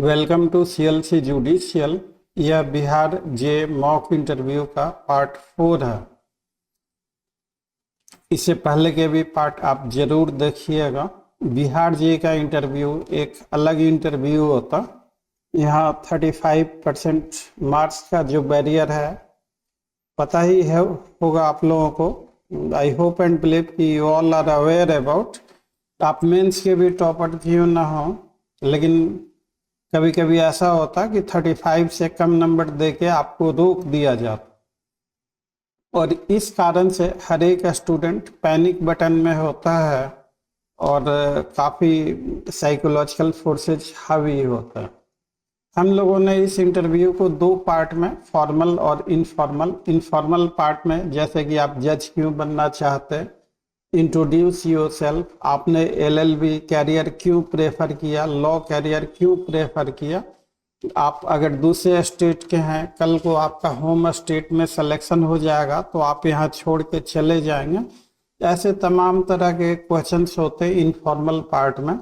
Welcome to CLC judicial. यह Bihar J mock interview का part 4 है। इससे पहले के भी पार्ट आप जरूर देखिएगा। बिहार जे का इंटरव्यू एक अलग इंटरव्यू होता। यहाँ 35% मार्क्स का जो बैरियर है पता ही है होगा आप लोगों को। आई होप एंड बिलीव कि you all are aware about. आप मेंस के भी टॉपर क्यों ना हो, लेकिन कभी कभी ऐसा होता कि 35 से कम नंबर देके आपको रोक दिया जाता, और इस कारण से हर एक स्टूडेंट पैनिक बटन में होता है और काफ़ी साइकोलॉजिकल फोर्सेज हावी होता है। हम लोगों ने इस इंटरव्यू को 2 पार्ट में, फॉर्मल और इनफॉर्मल पार्ट में, जैसे कि आप जज क्यों बनना चाहते, इंट्रोड्यूस योरसेल्फ, आपने एलएलबी कैरियर क्यों प्रेफर किया, लॉ कैरियर क्यों प्रेफर किया, आप अगर दूसरे स्टेट के हैं, कल को आपका होम स्टेट में सिलेक्शन हो जाएगा तो आप यहाँ छोड़ के चले जाएंगे। ऐसे तमाम तरह के क्वेश्चंस होते हैं इनफॉर्मल पार्ट में।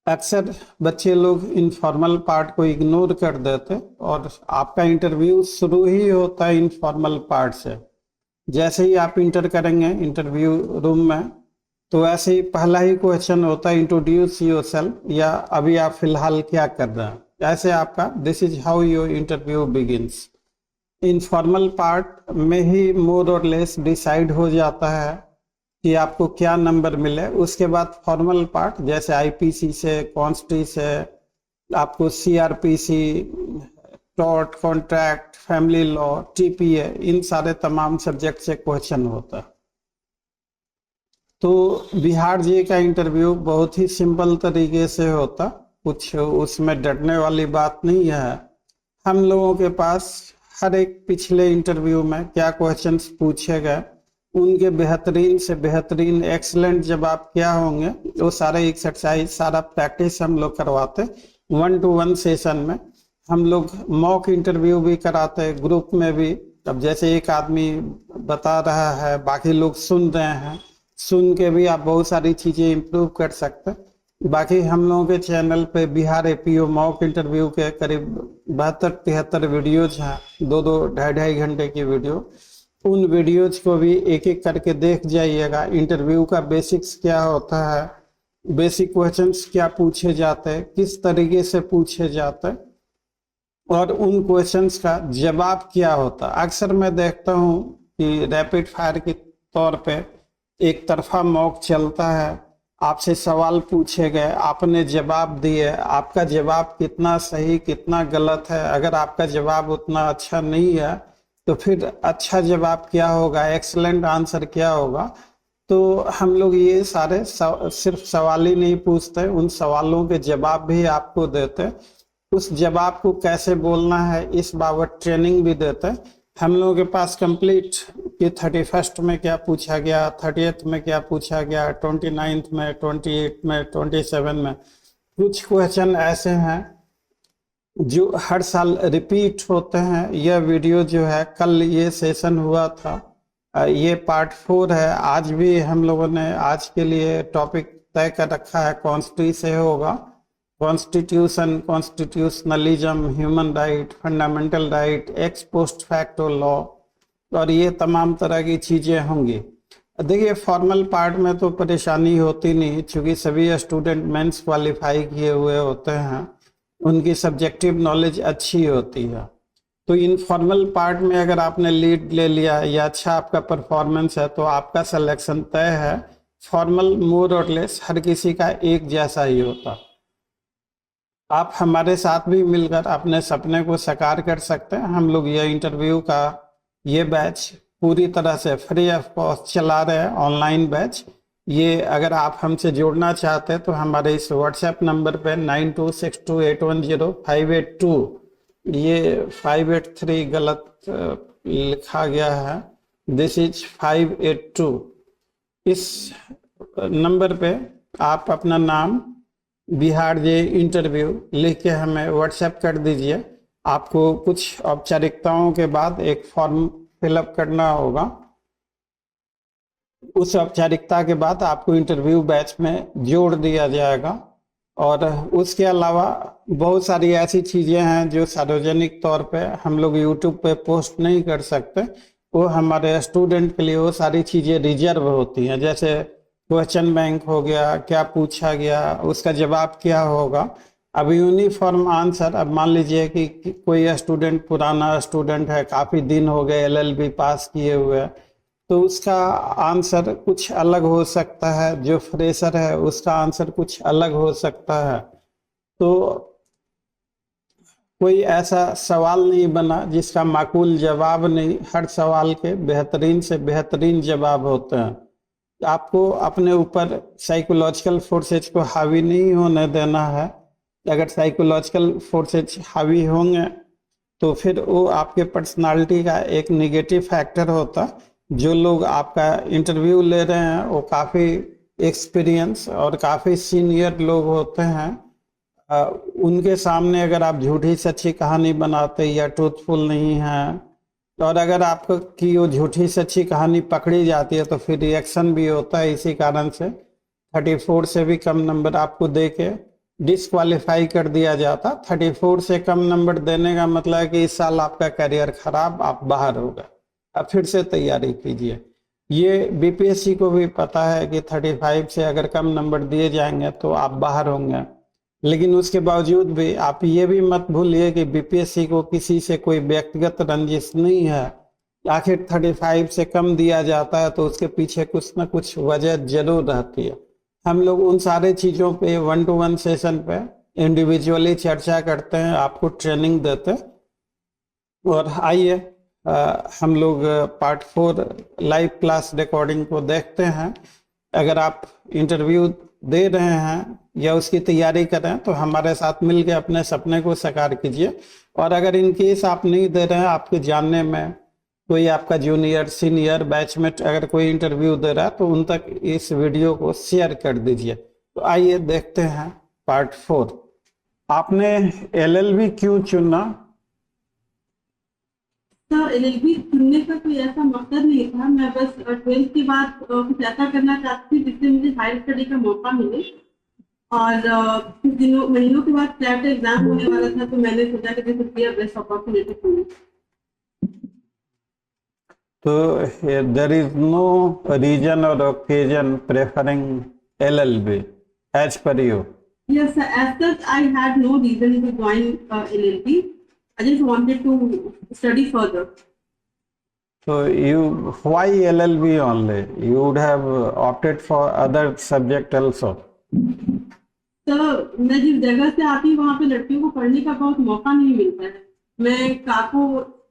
अक्सर बच्चे लोग इनफॉर्मल पार्ट को इग्नोर कर देते और आपका इंटरव्यू शुरू ही होता है इनफॉर्मल पार्ट से। जैसे ही आप इंटर करेंगे इंटरव्यू रूम में, तो ऐसे ही पहला ही क्वेश्चन होता है इंट्रोड्यूस योरसेल्फ, या अभी आप फिलहाल क्या कर रहे हैं। ऐसे आपका this is how your interview begins. Informal part में ही मोर और लेस डिसाइड हो जाता है कि आपको क्या नंबर मिले। उसके बाद फॉर्मल पार्ट, जैसे आईपीसी से, कॉन्स्टी से, आपको CrPC, tort, contract, family law, TPA, इन सारे तमाम सब्जेक्ट से क्वेश्चन होता है। तो बिहार जे का इंटरव्यू बहुत ही सिंपल तरीके से होता, कुछ उसमें डरने वाली बात नहीं है। हम लोगों के पास हर एक पिछले इंटरव्यू में क्या क्वेश्चंस पूछे गए, उनके बेहतरीन से बेहतरीन एक्सीलेंट जवाब क्या होंगे, वो सारे एक्सरसाइज, सारा प्रैक्टिस हम लोग करवाते 1-to-1 सेशन में। हम लोग मॉक इंटरव्यू भी कराते ग्रुप में भी। अब जैसे एक आदमी बता रहा है, बाकी लोग सुन रहे हैं, सुन के भी आप बहुत सारी चीज़ें इम्प्रूव कर सकते हैं। बाकी हम लोगों के चैनल पे बिहार एपीओ मॉक इंटरव्यू के करीब 72-73 वीडियोज हैं, 2-2, 2.5 घंटे की वीडियो। उन वीडियोज को भी एक एक करके देख जाइएगा। इंटरव्यू का बेसिक्स क्या होता है, बेसिक क्वेश्चंस क्या पूछे जाते हैं, किस तरीके से पूछे जाते हैं, और उन क्वेश्चंस का जवाब क्या होता है। अक्सर मैं देखता हूँ कि रैपिड फायर के तौर पे एक तरफा मॉक चलता है। आपसे सवाल पूछे गए, आपने जवाब दिए, आपका जवाब कितना सही कितना गलत है। अगर आपका जवाब उतना अच्छा नहीं है तो फिर अच्छा जवाब क्या होगा, एक्सीलेंट आंसर क्या होगा। तो हम लोग ये सारे सिर्फ सवाल ही नहीं पूछते, उन सवालों के जवाब भी आपको देते। उस जवाब को कैसे बोलना है इस बाबत ट्रेनिंग भी देते। हम लोगों के पास कंप्लीट कि 31st में क्या पूछा गया, 30th में क्या पूछा गया, 29th में, 28 में, 27 में। कुछ क्वेश्चन ऐसे हैं जो हर साल रिपीट होते हैं। यह वीडियो जो है, कल ये सेशन हुआ था, ये पार्ट 4 है। आज भी हम लोगों ने आज के लिए टॉपिक तय कर रखा है, कॉन्स्टिट्यूशन से होगा। Constitution, constitutionalism, human right, fundamental right, x post facto law, और ये तमाम तरह की चीज़ें होंगी। देखिए फॉर्मल पार्ट में तो परेशानी होती नहीं, क्योंकि सभी स्टूडेंट मेंस क्वालिफाई किए हुए होते हैं, उनकी सब्जेक्टिव नॉलेज अच्छी होती है। तो इनफॉर्मल पार्ट में अगर आपने लीड ले लिया या अच्छा आपका परफॉर्मेंस है तो आपका सिलेक्शन तय है। फॉर्मल मोर और लेस हर किसी का एक जैसा ही होता। आप हमारे साथ भी मिलकर अपने सपने को साकार कर सकते हैं। हम लोग ये इंटरव्यू का ये बैच पूरी तरह से फ्री ऑफ कॉस्ट चला रहे हैं, ऑनलाइन बैच। ये अगर आप हमसे जुड़ना चाहते हैं तो हमारे इस व्हाट्सएप नंबर पे 9262810582, ये 583 गलत लिखा गया है, दिस इज 582। इस नंबर पे आप अपना नाम, बिहार जे इंटरव्यू लिख के हमें व्हाट्सएप कर दीजिए। आपको कुछ औपचारिकताओं के बाद एक फॉर्म फिलअप करना होगा। उस औपचारिकता के बाद आपको इंटरव्यू बैच में जोड़ दिया जाएगा। और उसके अलावा बहुत सारी ऐसी चीज़ें हैं जो सार्वजनिक तौर पे हम लोग यूट्यूब पे पोस्ट नहीं कर सकते। वो हमारे स्टूडेंट के लिए वो सारी चीज़ें रिजर्व होती हैं, जैसे क्वेश्चन बैंक हो गया, क्या पूछा गया, उसका जवाब क्या होगा। अब यूनिफॉर्म आंसर, अब मान लीजिए कि कोई स्टूडेंट पुराना स्टूडेंट है, काफ़ी दिन हो गए एलएलबी पास किए हुए, तो उसका आंसर कुछ अलग हो सकता है, जो फ्रेशर है उसका आंसर कुछ अलग हो सकता है। तो कोई ऐसा सवाल नहीं बना जिसका माकूल जवाब नहीं, हर सवाल के बेहतरीन से बेहतरीन जवाब होते हैं। आपको अपने ऊपर साइकोलॉजिकल फोर्सेज को हावी नहीं होने देना है। अगर साइकोलॉजिकल फोर्सेज हावी होंगे तो फिर वो आपके पर्सनालिटी का एक निगेटिव फैक्टर होता। जो लोग आपका इंटरव्यू ले रहे हैं वो काफ़ी एक्सपीरियंस और काफ़ी सीनियर लोग होते हैं। उनके सामने अगर आप झूठी सच्ची कहानी बनाते या ट्रूथफुल नहीं हैं, और अगर आपको की वो झूठी सच्ची कहानी पकड़ी जाती है तो फिर रिएक्शन भी होता है। इसी कारण से 34 से भी कम नंबर आपको दे के डिसक्वालीफाई कर दिया जाता। 34 से कम नंबर देने का मतलब है कि इस साल आपका करियर खराब, आप बाहर हो गए, अब फिर से तैयारी कीजिए। ये बीपीएससी को भी पता है कि 35 से अगर कम नंबर दिए जाएंगे तो आप बाहर होंगे। लेकिन उसके बावजूद भी आप ये भी मत भूलिए कि बीपीएससी को किसी से कोई व्यक्तिगत रंजिश नहीं है। आखिर 35 से कम दिया जाता है तो उसके पीछे कुछ ना कुछ वजह जरूर रहती है। हम लोग उन सारे चीज़ों पे 1-to-1 सेशन पे इंडिविजुअली चर्चा करते हैं, आपको ट्रेनिंग देते हैं। और आइए हम लोग पार्ट 4 लाइव क्लास रिकॉर्डिंग को देखते हैं। अगर आप इंटरव्यू दे रहे हैं या उसकी तैयारी कर रहे हैं तो हमारे साथ मिलकर अपने सपने को साकार कीजिए। और अगर इन केस आप नहीं दे रहे हैं, आपके जानने में कोई आपका जूनियर सीनियर बैचमेट अगर कोई इंटरव्यू दे रहा है तो उन तक इस वीडियो को शेयर कर दीजिए। तो आइए देखते हैं पार्ट 4। आपने एलएलबी क्यों चुना? तो एलएलबी चुनने का कोई ऐसा मकसद नहीं था। मैं बस 12th के बाद कुछ ऐसा करना चाहती थी जिससे मुझे हायर स्टडी का मौका मिले। और कुछ दिनों महीनों के बाद क्लैट एग्जाम होने वाला था तो मैंने सोचा कि this would be a best opportunity for me. तो there is no reason or occasion preferring LLB as per you? Yes, sir. As such, I had no reason to join LLB. I just wanted to study further. So why LLB only? You would have opted for other subject also. तो मैं जिस जगह से आती हूँ वहाँ पे लड़कियों को पढ़ने का बहुत मौका नहीं मिलता है। मैं काको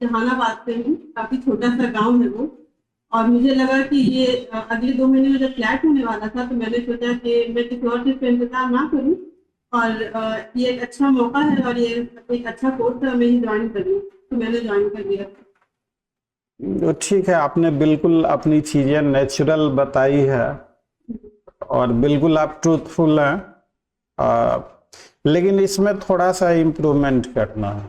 जहानाबाद से हूँ, काफी छोटा सा गांव है वो। और मुझे लगा कि ये अगले 2 महीने में जब फ्लैट होने वाला था तो मैंने सोचा कि मैं किसी और चीज पे इंतजार ना करूँ और ये एक अच्छा मौका है और ये एक अच्छा कोर्स है, मैं ही ज्वाइन करूँ, तो मैंने ज्वाइन कर लिया। तो ठीक है, आपने बिल्कुल अपनी चीजें नेचुरल बताई है और बिल्कुल आप ट्रूथफुल हैं। लेकिन इसमें थोड़ा सा इम्प्रूवमेंट करना है,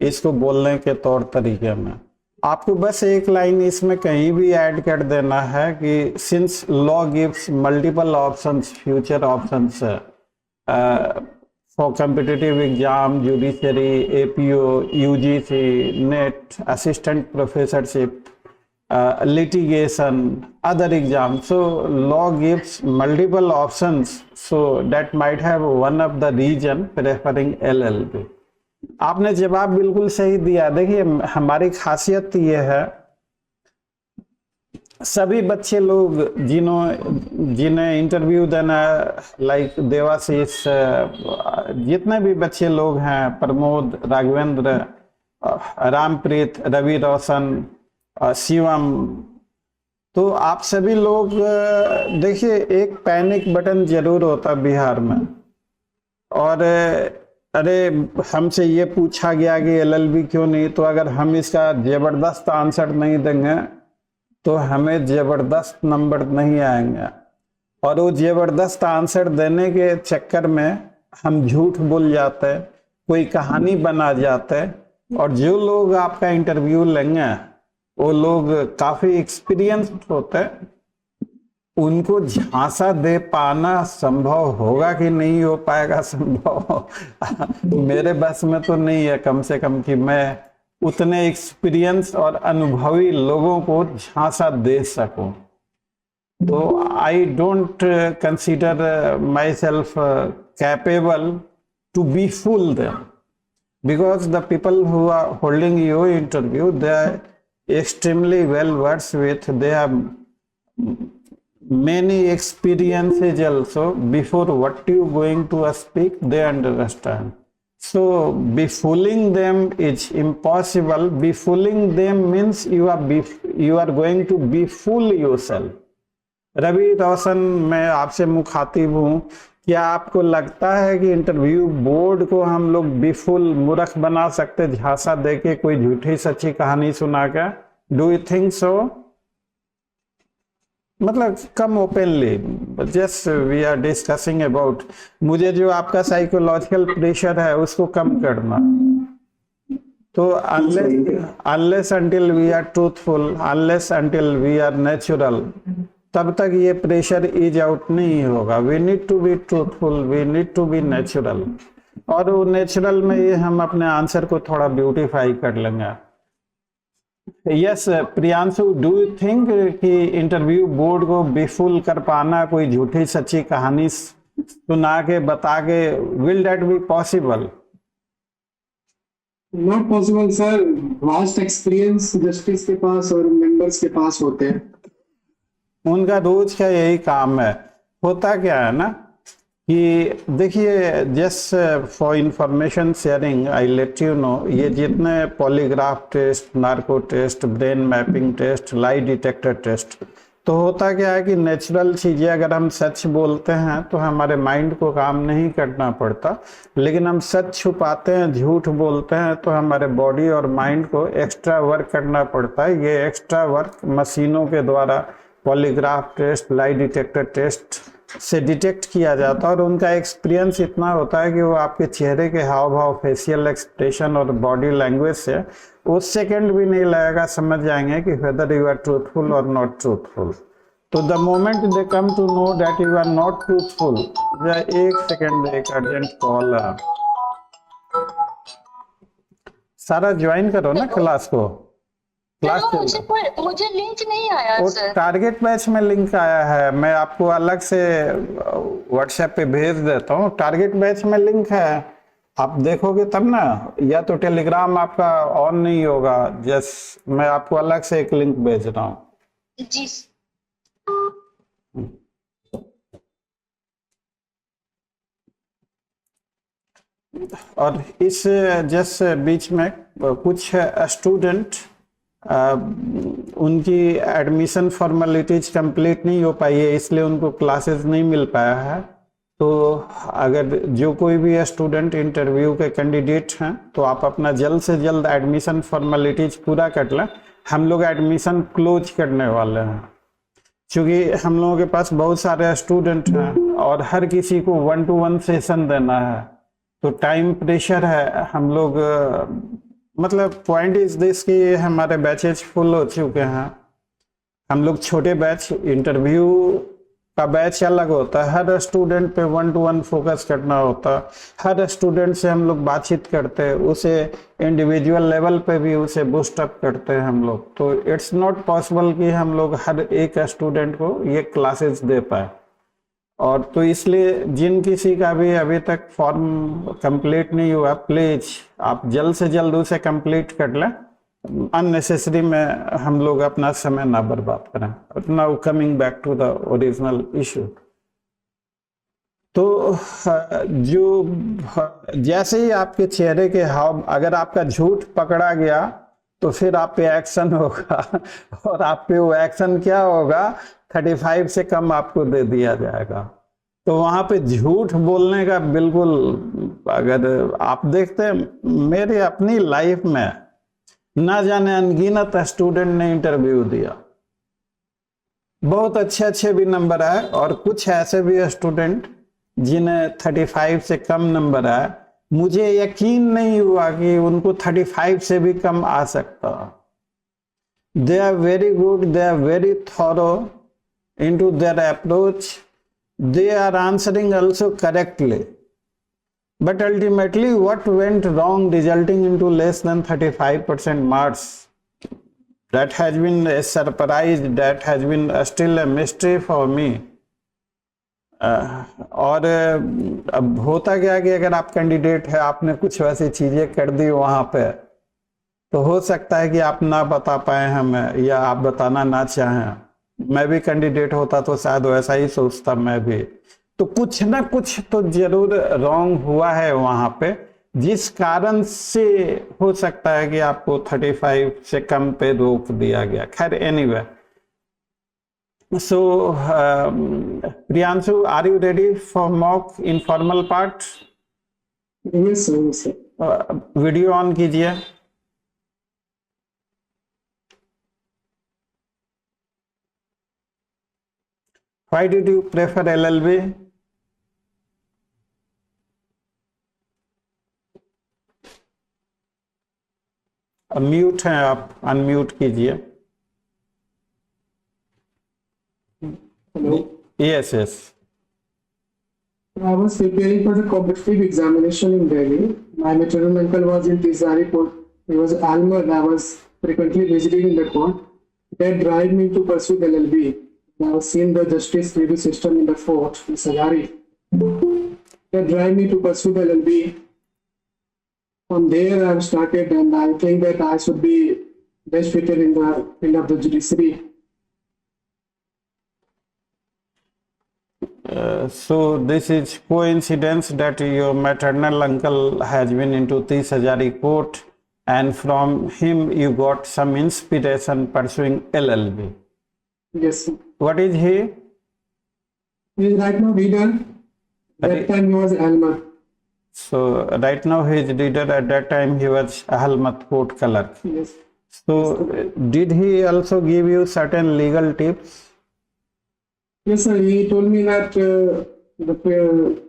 इसको बोलने के तौर तरीके में। आपको बस एक लाइन इसमें कहीं भी ऐड कर देना है कि since law gives multiple options, future options for competitive exam, judiciary, APO, UGC, net, assistant professorship, litigation, other exams. So law gives multiple options, so that might have one of the reason preferring LLB. आपने जवाब बिल्कुल सही दिया। देखिए, हमारी खासियत ये है, सभी बच्चे लोग जिन्हें इंटरव्यू देना, लाइक देवाशीष, जितने भी बच्चे लोग हैं, प्रमोद, राघवेंद्र, रामप्रीत, रवि रोशन, शिवम, तो आप सभी लोग देखिए, एक पैनिक बटन जरूर होता बिहार में। और अरे हमसे ये पूछा गया कि एलएलबी क्यों नहीं, तो अगर हम इसका जबरदस्त आंसर नहीं देंगे तो हमें जबरदस्त नंबर नहीं आएंगे। और वो जबरदस्त आंसर देने के चक्कर में हम झूठ बोल जाते, कोई कहानी बना जाते। और जो लोग आपका इंटरव्यू लेंगे वो लोग काफी एक्सपीरियंस्ड होते, उनको झांसा दे पाना संभव होगा कि नहीं हो पाएगा संभव मेरे बस में तो नहीं है कम से कम कि मैं उतने एक्सपीरियंस और अनुभवी लोगों को झांसा दे सकूं। तो I don't consider myself capable to be fool them, because the people who are holding your interview, they are extremely well versed with, they have many experiences also before what you going to speak, they understand. So befooling them is impossible. Befooling them means you are going to befool yourself. Ravi Roshan, मैं आपसे मुखातिब हूँ, क्या आपको लगता है कि interview board को हम लोग बेफुल मूर्ख बना सकते झांसा देके कोई झूठी सच्ची कहानी सुना के? Do you think so? मतलब come openly, just we are discussing about, मुझे जो आपका साइकोलॉजिकल प्रेशर है उसको कम करना। तो unless until we are truthful, unless until we are natural, तब तक ये प्रेशर ईज आउट नहीं होगा। We need to be truthful, we need to be natural, और वो नेचुरल में ये हम अपने आंसर को थोड़ा ब्यूटीफाई कर लेंगे। Yes Priyanshu, do you think कि इंटरव्यू बोर्ड को बेफुल कर पाना, कोई झूठी सच्ची कहानी सुना के बता के, will that be possible? Not possible sir, vast experience justice के पास और मेंबर्स के पास होते हैं, उनका रोज का यही काम है। होता क्या है ना कि देखिए, just for information sharing I let you know, ये जितने polygraph test, narco test, brain mapping test, lie detector test, तो होता क्या है कि नेचुरल चीज़ें अगर हम सच बोलते हैं तो हमारे माइंड को काम नहीं करना पड़ता, लेकिन हम सच छुपाते हैं, झूठ बोलते हैं तो हमारे बॉडी और माइंड को एक्स्ट्रा वर्क करना पड़ता है। ये एक्स्ट्रा वर्क मशीनों के द्वारा polygraph test, lie detector test से डिटेक्ट किया जाता है, और उनका एक्सपीरियंस इतना होता है कि वो आपके चेहरे के हाव भाव, फेशियल एक्सप्रेशन और बॉडी लैंग्वेज से उस सेकंड भी नहीं लगेगा, समझ जाएंगे कि वेदर यू आर ट्रूथफुल और नॉट ट्रूथफुल। तो the moment they come to know that you are not truthful, एक सेकेंड, एक अर्जेंट कॉल है, सारा ज्वाइन करो ना क्लास को। क्लास मुझे लिंक नहीं आया सर। टारगेट बैच में लिंक आया है, मैं आपको अलग से व्हाट्सएप पे भेज देता हूँ। टारगेट बैच में लिंक है, आप देखोगे तब ना, या तो टेलीग्राम आपका ऑन नहीं होगा। जस्ट मैं आपको अलग से एक लिंक भेज रहा हूँ जी। और इस जस्ट बीच में कुछ स्टूडेंट उनकी एडमिशन फॉर्मेलिटीज कंप्लीट नहीं हो पाई है, इसलिए उनको क्लासेस नहीं मिल पाया है। तो अगर जो कोई भी स्टूडेंट इंटरव्यू के कैंडिडेट हैं तो आप अपना जल्द से जल्द एडमिशन फॉर्मेलिटीज पूरा कर लें। हम लोग एडमिशन क्लोज करने वाले हैं, क्योंकि हम लोगों के पास बहुत सारे स्टूडेंट हैं और हर किसी को 1-to-1 सेशन देना है, तो टाइम प्रेशर है। हम लोग मतलब पॉइंट इज दिस कि हमारे बैचेज फुल हो चुके हैं। हम लोग छोटे बैच, इंटरव्यू का बैच अलग होता है, हर स्टूडेंट पे 1-to-1 फोकस करना होता है, हर स्टूडेंट से हम लोग बातचीत करते हैं, उसे इंडिविजुअल लेवल पे भी उसे बूस्ट अप करते हैं हम लोग। तो इट्स नॉट पॉसिबल कि हम लोग हर एक स्टूडेंट को ये क्लासेस दे पाए। और तो इसलिए जिन किसी का भी अभी तक फॉर्म कंप्लीट नहीं हुआ, प्लीज आप जल्द से जल्द उसे कंप्लीट कर लें। अननेसेसरी में हम लोग अपना समय ना बर्बाद करें। Now coming back to the original issue, तो जो जैसे ही आपके चेहरे के हाव, अगर आपका झूठ पकड़ा गया तो फिर आप पे एक्शन होगा, और आप पे वो एक्शन क्या होगा, 35 से कम आपको दे दिया जाएगा। तो वहां पे झूठ बोलने का बिल्कुल, अगर आप देखते हैं मेरे अपनी लाइफ में ना जाने अनगिनत स्टूडेंट ने इंटरव्यू दिया, बहुत अच्छे अच्छे भी नंबर आए, और कुछ ऐसे भी स्टूडेंट जिन्हें 35 से कम नंबर आए, मुझे यकीन नहीं हुआ कि उनको 35 से भी कम आ सकता। They are very good, they are very thorough into their approach, they are answering also correctly. But ultimately, what went wrong, resulting into less than 35% marks? That has been a surprise, that has been still a mystery for me. और अब होता क्या है कि अगर आप candidate है, आपने कुछ वैसी चीजें कर दी वहां पे, तो हो सकता है कि आप ना बता पाए हमें या आप बताना ना चाहें। मैं भी कैंडिडेट होता तो शायद वैसा ही सोचता मैं भी। तो कुछ ना कुछ तो जरूर रॉन्ग हुआ है वहां पे, जिस कारण से हो सकता है कि आपको 35 से कम पे रोक दिया गया। खैर anyway, so Priyanshu, are you ready for mock informal part? Yes, sir. Yes, sir. Video on कीजिए। Why did you prefer LLB? Mute हैं आप, अनम्यूट कीजिए। Hello. Yes, yes. I was preparing for the competitive examination in Delhi. My maternal uncle was in Tisari Court. He was Almer. I was frequently visiting in the court. That drive me to pursue the LLB. I was seeing the justice review system in the fort, in Sagari. That drive me to pursue the LLB. From there, I have started, and I think that I should be best fitted in the field of the judiciary. So this is coincidence that your maternal uncle has been into Tis Hazari Court, and from him you got some inspiration pursuing LLB. Yes, sir. What is he? He is right now reader. That time he was Almer. So right now he is reader. At that time he was Ahalmat Court clerk. Yes. So did he also give you certain legal tips? Yes, sir. He told me that the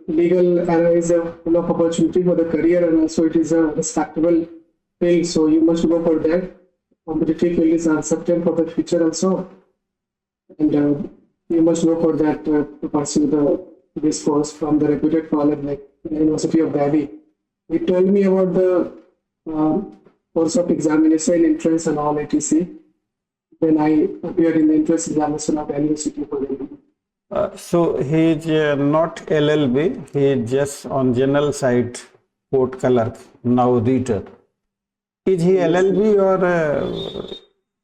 legal era is a full of opportunity for the career, and also it is a respectable field. So you must go for that. Competitive field is uncertain for the future also, and you must go for that to pursue this course from the reputed college like the University of Delhi. He told me about the course of examination, entrance, and all etc. Then I appeared in the entrance examination of Delhi University for the So he is not LLB, he is just on general side court clerk, now reader. Is he LLB or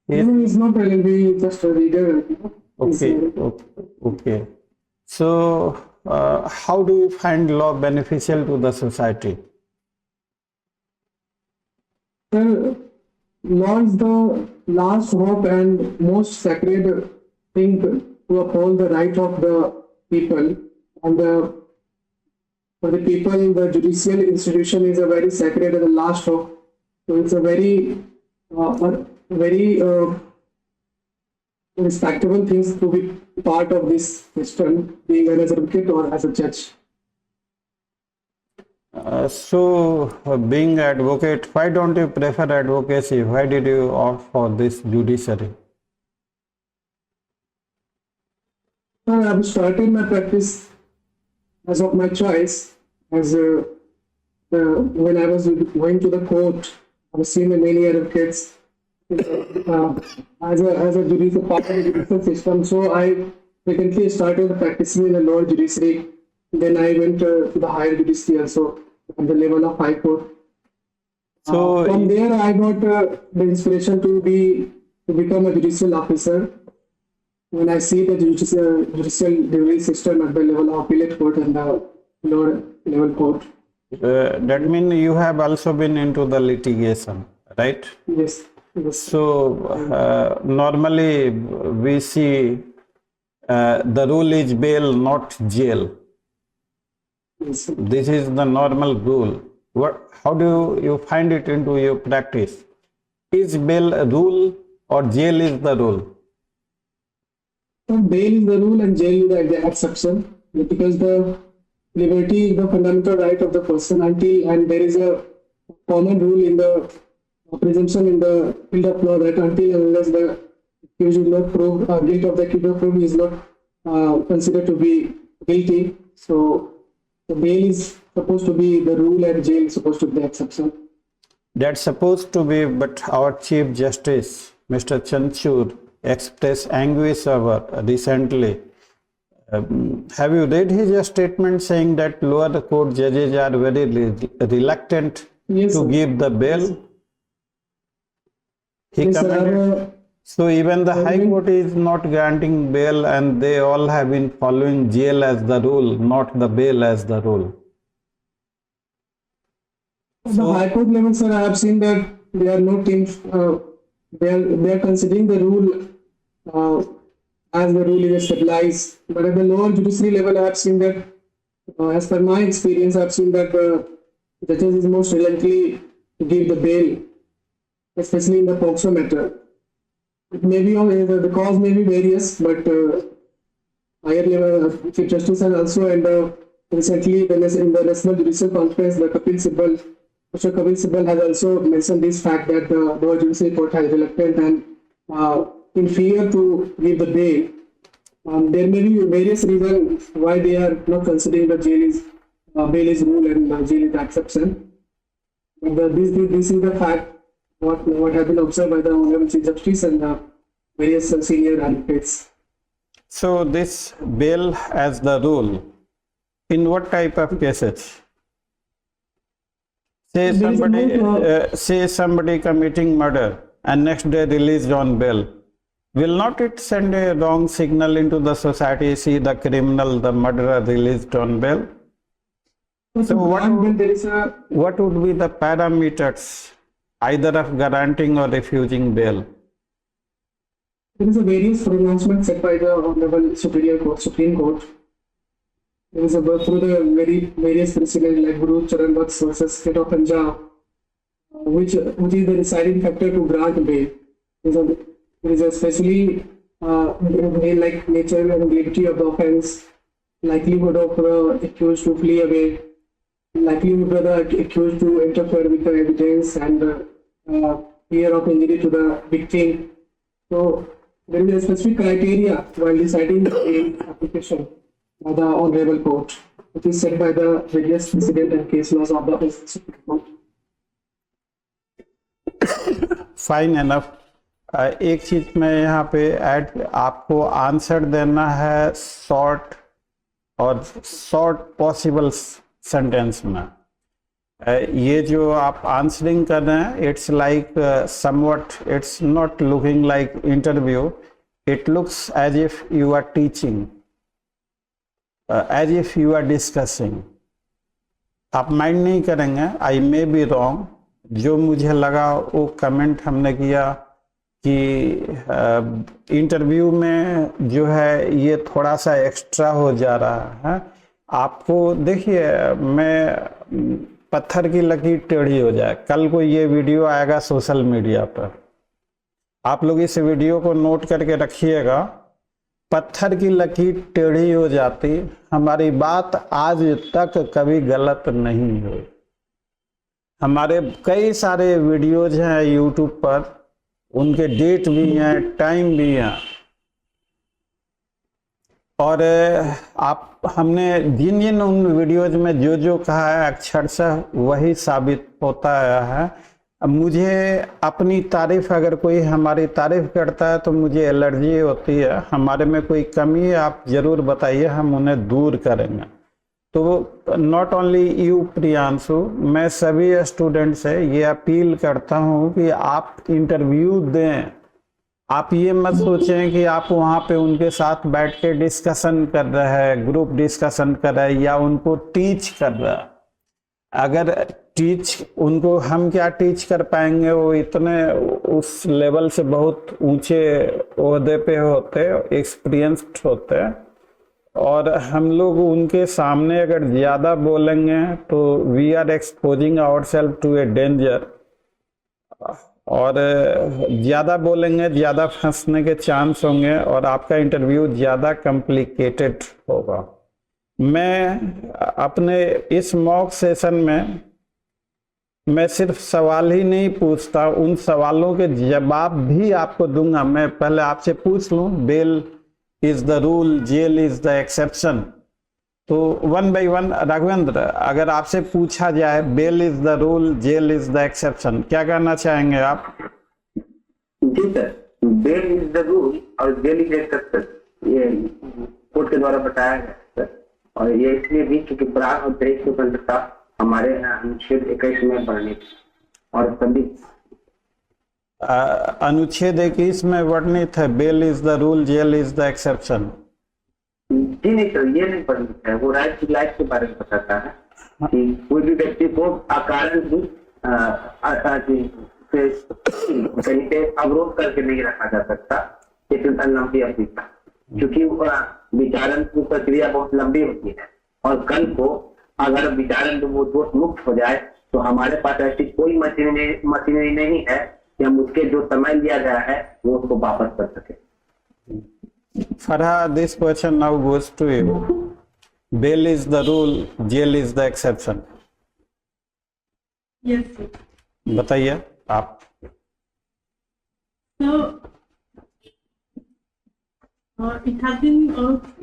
he is not LLB, just a reader. okay, okay. So how do you find law beneficial to the society? Law is the last hope and most sacred thing to uphold the right of the people, and for the people, the judicial institution is a very sacred and the last hope. So it's a very respectable things to be part of this system, being an advocate or as a judge. So being advocate, why don't you prefer advocacy? Why did you opt for this judiciary? I've started my practice as of my choice. As when I was going to the court, I was seeing many advocates as a judicial part of the judicial system. So I frequently started practicing in the lower judiciary. Then I went to the higher judiciary also at the level of High Court. So from there, I got the inspiration to become a judicial officer. When I see the judicial delivery system at the level of appellate court and the lower level court. That means you have also been into the litigation, right? Yes. Yes. So normally we see the rule is bail, not jail. Yes. This is the normal rule. How do you find it into your practice? Is bail a rule or jail is the rule? So bail is the rule and jail is the exception, because the liberty is the fundamental right of the person and there is a common rule in the presumption in the field of law that until and unless the accused is not proved, guilt of the accused is not considered to be guilty. So the bail is supposed to be the rule and jail is supposed to be the exception. That's supposed to be, but our Chief Justice, Mr. Chanchur, expressed anguish over recently. Have you read his statement saying that lower court judges are very reluctant Yes, to sir. give the bail? He Yes, sir. commented. So even the High Court is not granting bail, and they all have been following jail as the rule, not the bail as the rule. The High Court level, sir, I have seen that they are not in, they are considering the rule as the rule is stabilized. But at the lower judiciary level, I have seen that, as per my experience, I have seen that the judges is most reluctantly to give the bail, especially in the POCSO matter. It may be the cause may be various, but higher level Chief Justice and also recently in the National Judicial Conference, the Mr. Kapil Sibal has also mentioned this fact that the lower judicial court has reluctant and in fear to give the bail. There may be various reasons why they are not considering the bail is rule and jail is the exception. But this is the fact what has been observed by the Honorable Chief Justice and the various senior advocates. So this bail as the rule, in what type of cases? Say There is somebody committing murder and next day released on bail. Will not it send a wrong signal into the society? See the criminal, the murderer released on bail. So what would be the parameters either of granting or refusing bail? There is a various pronouncement set by the Honorable Supreme Court. There is through the various precedents like Guru Charan Vats versus State of Punjab, which is the deciding factor to grant bail. There is especially bail-like nature and gravity of the offence, likelihood of the accused to flee away, likelihood of the accused to interfere with the evidence, and fear of injury to the victim. So there is a specific criteria while deciding the bail application by the Honorable Court, which is set by the various precedent and case laws of the Supreme Court. Fine enough. एक चीज मैं यहाँ पे add, आपको answer देना है short और short possible sentence में। ये जो आप आंसरिंग कर रहे हैं, it's like somewhat, it's not looking like interview, it looks as if you are teaching, as if you are discussing. आप माइंड नहीं करेंगे, आई मे बी रॉन्ग। जो मुझे लगा वो कमेंट हमने किया कि इंटरव्यू में जो है ये थोड़ा सा एक्स्ट्रा हो जा रहा है। आपको देखिए, मैं पत्थर की लकीर टेढ़ी हो जाए, कल को ये वीडियो आएगा सोशल मीडिया पर, आप लोग इस वीडियो को नोट करके रखिएगा। पत्थर की लकीर टेढ़ी हो जाती, हमारी बात आज तक कभी गलत नहीं हुई। हमारे कई सारे वीडियोज हैं यूट्यूब पर, उनके डेट भी हैं, टाइम भी हैं, और हमने जिन जिन उन वीडियोज में जो जो कहा है अक्षरशः वही साबित होता आया है। मुझे अपनी तारीफ, अगर कोई हमारी तारीफ करता है तो मुझे एलर्जी होती है। हमारे में कोई कमी है आप जरूर बताइए, हम उन्हें दूर करेंगे। तो नॉट ओनली यू प्रियांशु, मैं सभी स्टूडेंट से ये अपील करता हूँ कि आप इंटरव्यू दें। आप ये मत सोचें कि आप वहाँ पे उनके साथ बैठ के डिस्कशन कर रहे हैं, ग्रुप डिस्कशन कर रहे हैं, या उनको टीच कर रहे हैं। अगर टीच, उनको हम क्या टीच कर पाएंगे, वो इतने उस लेवल से बहुत ऊंचे ओहदे पे होते, एक्सपीरियंस्ड होते, और हम लोग उनके सामने अगर ज़्यादा बोलेंगे तो we are exposing ourself to a danger, और ज़्यादा बोलेंगे ज़्यादा फंसने के चांस होंगे और आपका इंटरव्यू ज़्यादा कॉम्प्लिकेटेड होगा। मैं अपने इस मॉक सेशन में मैं सिर्फ सवाल ही नहीं पूछता, उन सवालों के जवाब भी आपको दूंगा। मैं पहले आपसे पूछ लूं bail is the rule, jail is the exception. तो वन बाय वन राघवेंद्र, अगर आपसे पूछा जाए bail is the rule, jail is the exception, क्या कहना चाहेंगे आप? जी sir, bail is the rule और जेल इज एक्सेप्शन, ये कोर्ट के द्वारा बताया गया सर। और ये इसलिए भी क्योंकि प्राण और देश स्वतंत्रता हमारे अनुच्छेद 21 में वर्णित और सभी अनुच्छेद 21 में वर्णित है bail is the rule, jail is the exception. जी नहीं सर, ये नहीं वर्णित है। वो राइट टू लाइफ के बारे में बताता है कि कोई भी व्यक्ति को अकारण भी कहीं पे अवरोध करके नहीं रखा जा सकता, इतनी लंबी अवधि तक, क्योंकि विचारण की प्रक्रिया बहुत लंबी होती है। और कल को अगर विचारण वो दोष मुक्त हो जाए तो हमारे पास ऐसी कोई मशीनरी नहीं है कि हम उसके जो समय लिया गया है वो उसको वापस कर सके। Farha, this question now goes to you. Bail is the rule, jail is the exception. Yes, sir. बताइए आप। So, it has been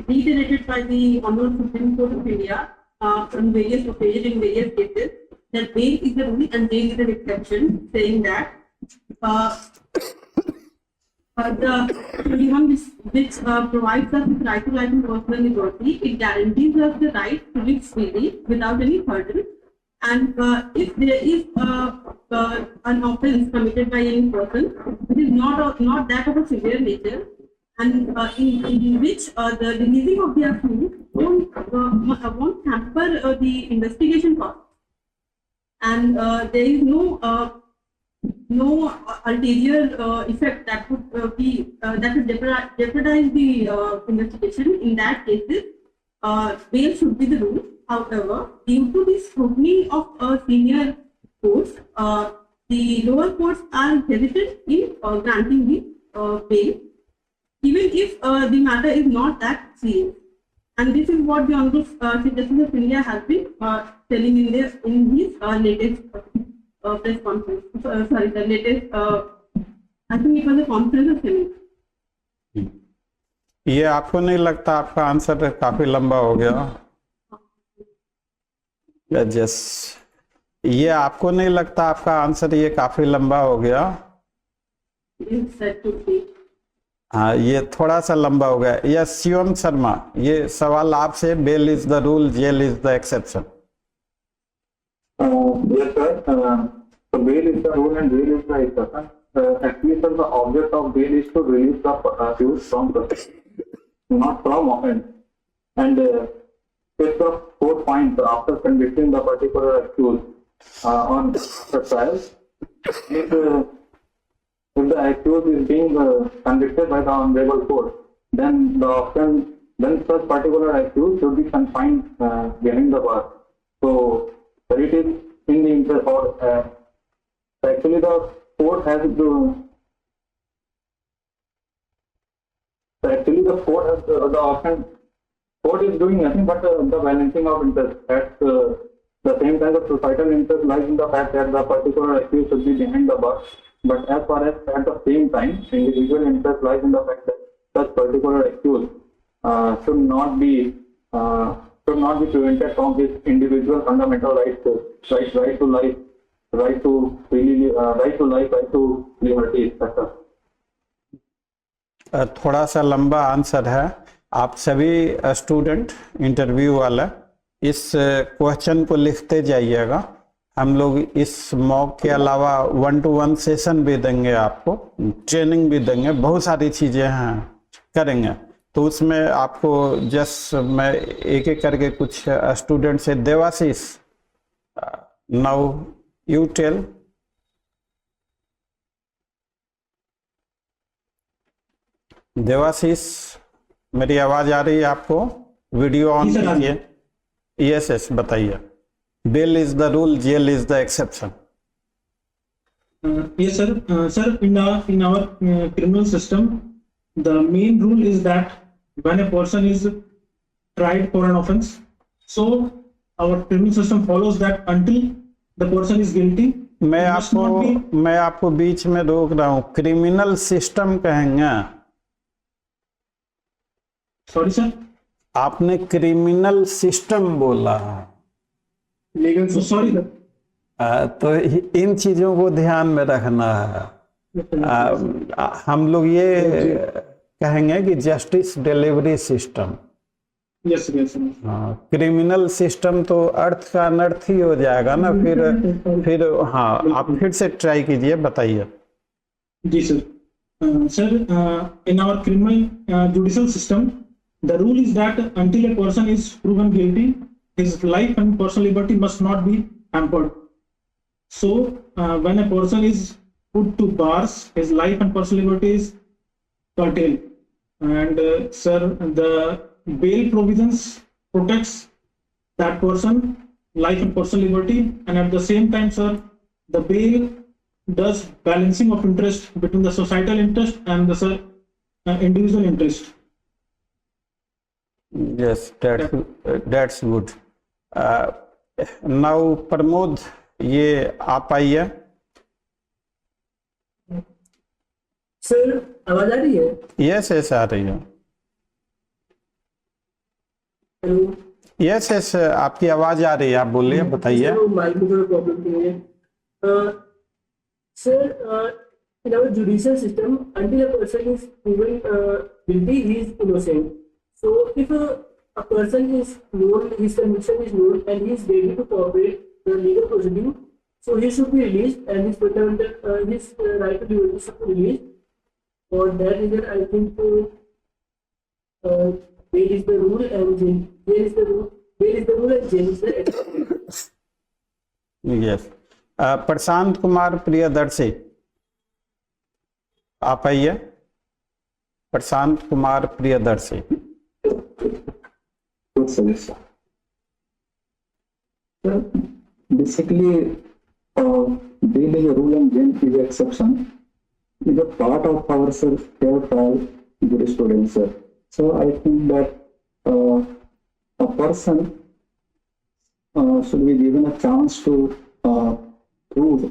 reiterated by the Honorable Supreme Court of India on various occasions in various cases that bail is the rule and jail is an exception, saying that the 21 which provides us with right to life and personal liberty, it guarantees us the right to live freely without any burden. And if there is an offense committed by any person which is not that of a severe nature, and in which the releasing of the accused won't hamper the investigation process, and there is no ulterior effect that would that would jeopardize the investigation. In that cases, bail should be the rule. However, due to the scrutiny of senior courts, the lower courts are hesitant in granting the bail, even if the matter is not that serious. And this is what the Honorable Chief Justice of India has been telling in his latest press conference. Sorry, the latest, I think it was a conference of Senate. ये आपको नहीं लगता आपका answer काफी लंबा हो गया? Yes, ये आपको नहीं लगता आपका आंसर ये काफी लंबा हो गया? It's said to be. हाँ, ये थोड़ा सा लंबा हो गया। यस, शिवम शर्मा, ये सवाल आपसे, bail is the rule, jail is the exception. Yes, sir. So bail is the rule and jail is the exception. Actually, sir, the object of bail is to release the accused from proceedings, not from offense. And it's the fourth point after convicting the particular accused on the trial. If the accused is being convicted by the honorable court, then such particular accused should be confined behind the bar. So it is in the interest or actually the court has to the offense. Court is doing nothing but the balancing of interest. At the same time, the societal interest lies in the fact that the particular accused should be behind the bar. But as far as at the same time, individual interest lies in the fact that such particular accused should not be prevented from his individual fundamental rights, right to life, right to freely, right to life, right to liberty, etc. थोड़ा सा लंबा answer है। आप सभी student interview वाला इस question को लिखते जाइएगा। हम लोग इस मॉक के अलावा 1-to-1 सेशन भी देंगे, आपको ट्रेनिंग भी देंगे, बहुत सारी चीज़ें हैं करेंगे। तो उसमें आपको जस्ट मैं एक एक करके कुछ स्टूडेंट से, Devashish, now you tell. Devashish, मेरी आवाज आ रही है आपको? वीडियो ऑन कीजिए। यस, बताइए। Bail is the rule, jail is the exception. Yes, sir. Sir, in our criminal system, the main rule is that when a person is tried for an offense, so our criminal system follows that until the person is guilty. मैं आपको बीच में रोक रहा हूँ। Criminal system कहेंगे, sorry sir, आपने criminal system बोला है। Legal sorry system. सर। तो इन चीजों को ध्यान में रखना है। हम लोग ये कहेंगे कि justice delivery system. Yes sir, yes sir. हाँ, क्रिमिनल सिस्टम तो अर्थ का अनर्थ ही हो जाएगा ना फिर। हाँ, आप फिर से ट्राई कीजिए, बताइए। जी sir. Sir, in our criminal judicial system, the rule is that until a person is proven guilty, his life and personal liberty must not be hampered. So, when a person is put to bars, his life and personal liberty is curtailed. And sir, the bail provisions protects that person life and personal liberty, and at the same time, sir, the bail does balancing of interest between the societal interest and the individual interest. Yes, that's good. Now Pramod, ये आप आइए। Sir आवाज आ रही है? Yes yes आ रही है। Hello yes yes, आपकी आवाज आ रही है, आप बोलिए, बताइए। सर, माइक में थोड़ा प्रॉब्लम नहीं है। Sir, in our judicial system, until a person is proven guilty, he is innocent. So if a person is known, his conviction is known, and he is ready to cooperate the legal proceeding, so he should be released, and his fundamental his right to liberty should be released. For that reason, I think bail is the rule and jail is the rule. Bail is the rule and jail is the exception. Yes, Prashant Kumar Priyadarshi, आप आइए। Prashant Kumar Priyadarshi. Sir, basically, bail is a rule and jail is an exception. Is a part of our fair trial jurisprudence. So I think that a person should be given a chance to prove.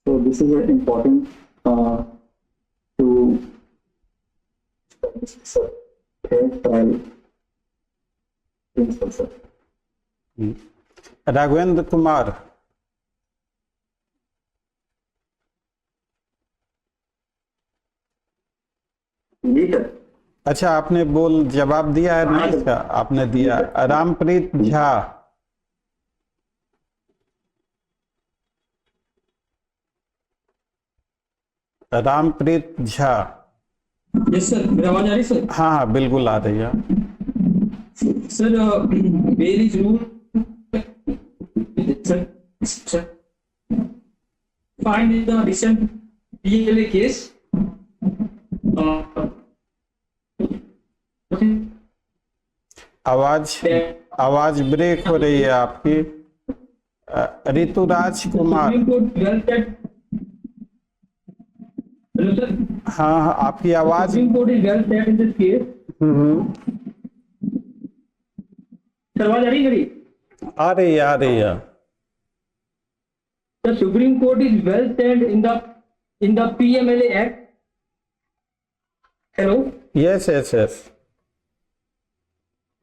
So this is important to establish a fair trial principle, sir. Raghavendra Kumar. जी sir. अच्छा, आपने जवाब दिया है ना इसका? आपने दिया। रामप्रीत झा। रामप्रीत झा। यस सर, मेरी आवाज आ रही सर? हाँ हाँ, बिल्कुल आ रही है। Sir, bail is rule. Sir, find in the recent PLA case. आवाज ब्रेक हो रही है आपकी। ऋतुराज कुमार। Hello sir. हाँ हाँ, आपकी आवाज। Supreme Court is well said in this case. Sir, आवाज आ रही है मेरी? आ रही है। The Supreme Court is well said in the PMLA Act. Hello. Yes yes yes.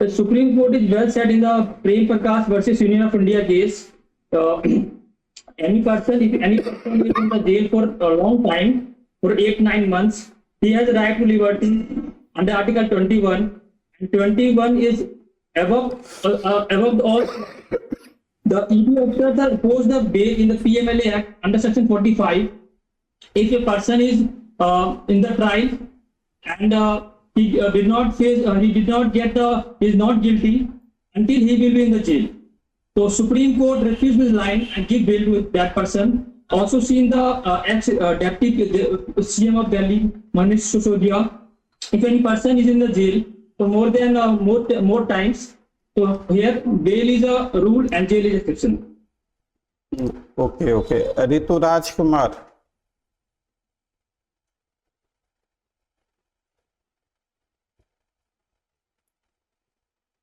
The Supreme Court is well said in the Prem Prakash versus Union of India case. If any person is in the jail for a long time, for 8-9 months, he has a right to liberty under Article 21, and 21 is above all. The ED officers are imposed the bail in the PMLA Act under Section 45. If a person is in the trial and he did not get is not guilty until he will be in the jail. So Supreme Court refused this line and give bail to that person. Also seen the deputy CM of Delhi, Manish Sisodia. If any person is in the jail for more times, so here bail is a rule and jail is exception. Okay. Rituraj Kumar.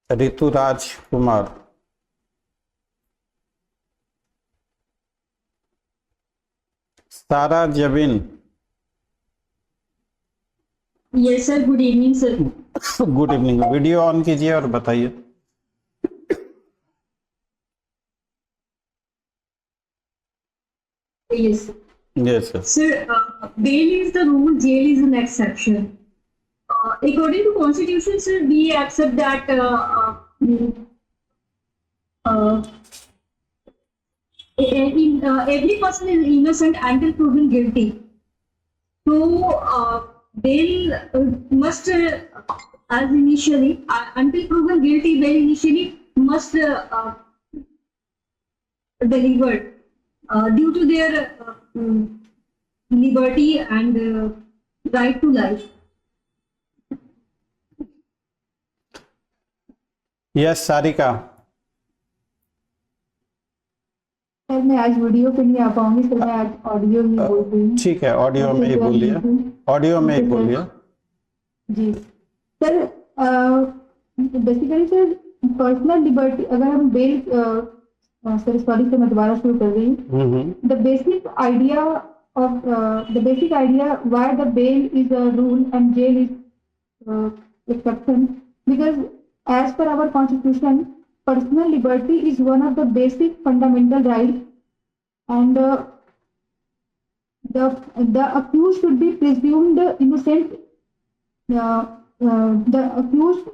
Rituraj Kumar. Sara Jabeen. Yes, sir. Good evening, sir. Good evening. Video on कीजिए और बताइए। Yes, sir. Yes sir. Sir, bail is the rule, jail is an exception. According to Constitution, sir, we accept that every person is innocent until proven guilty. So, bail must, as initially, until proven guilty, bail initially must delivered due to their liberty and right to life. Yes Sarika. Sir मैं आज video पे नहीं आ पाऊंगी, sir मैं आज audio ही बोल रही हूँ। ठीक है, ऑडियो में ही बोलिए, ऑडियो में ही बोलिए। जी sir, basically sir personal liberty, अगर हम बेल, सर सॉरी सर मैं दोबारा शुरू कर रही हूँ। The basic idea of the basic idea why the bail is a rule and jail is exception, because as per our constitution, personal liberty is one of the basic fundamental rights, and the accused should be presumed innocent. The accused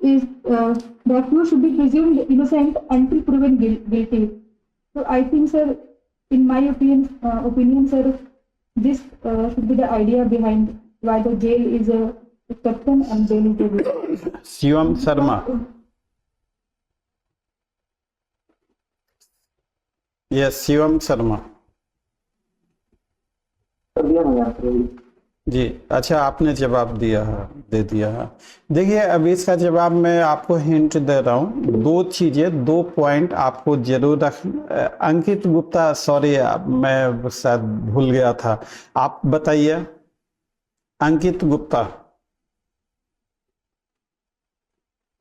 should be presumed innocent until proven guilty. So I think, sir, in my opinion, sir, this should be the idea behind why the jail is a exception and bail is a rule. Shivam Sharma. Yes Shivam Sharma ji. अच्छा, आपने जवाब दिया है, दे दिया है। देखिए अभी इसका जवाब मैं आपको हिंट दे रहा हूँ। दो चीजें, दो पॉइंट आपको जरूर रख। अंकित गुप्ता, सॉरी मैं शायद भूल गया था, आप बताइए। Ankit Gupta.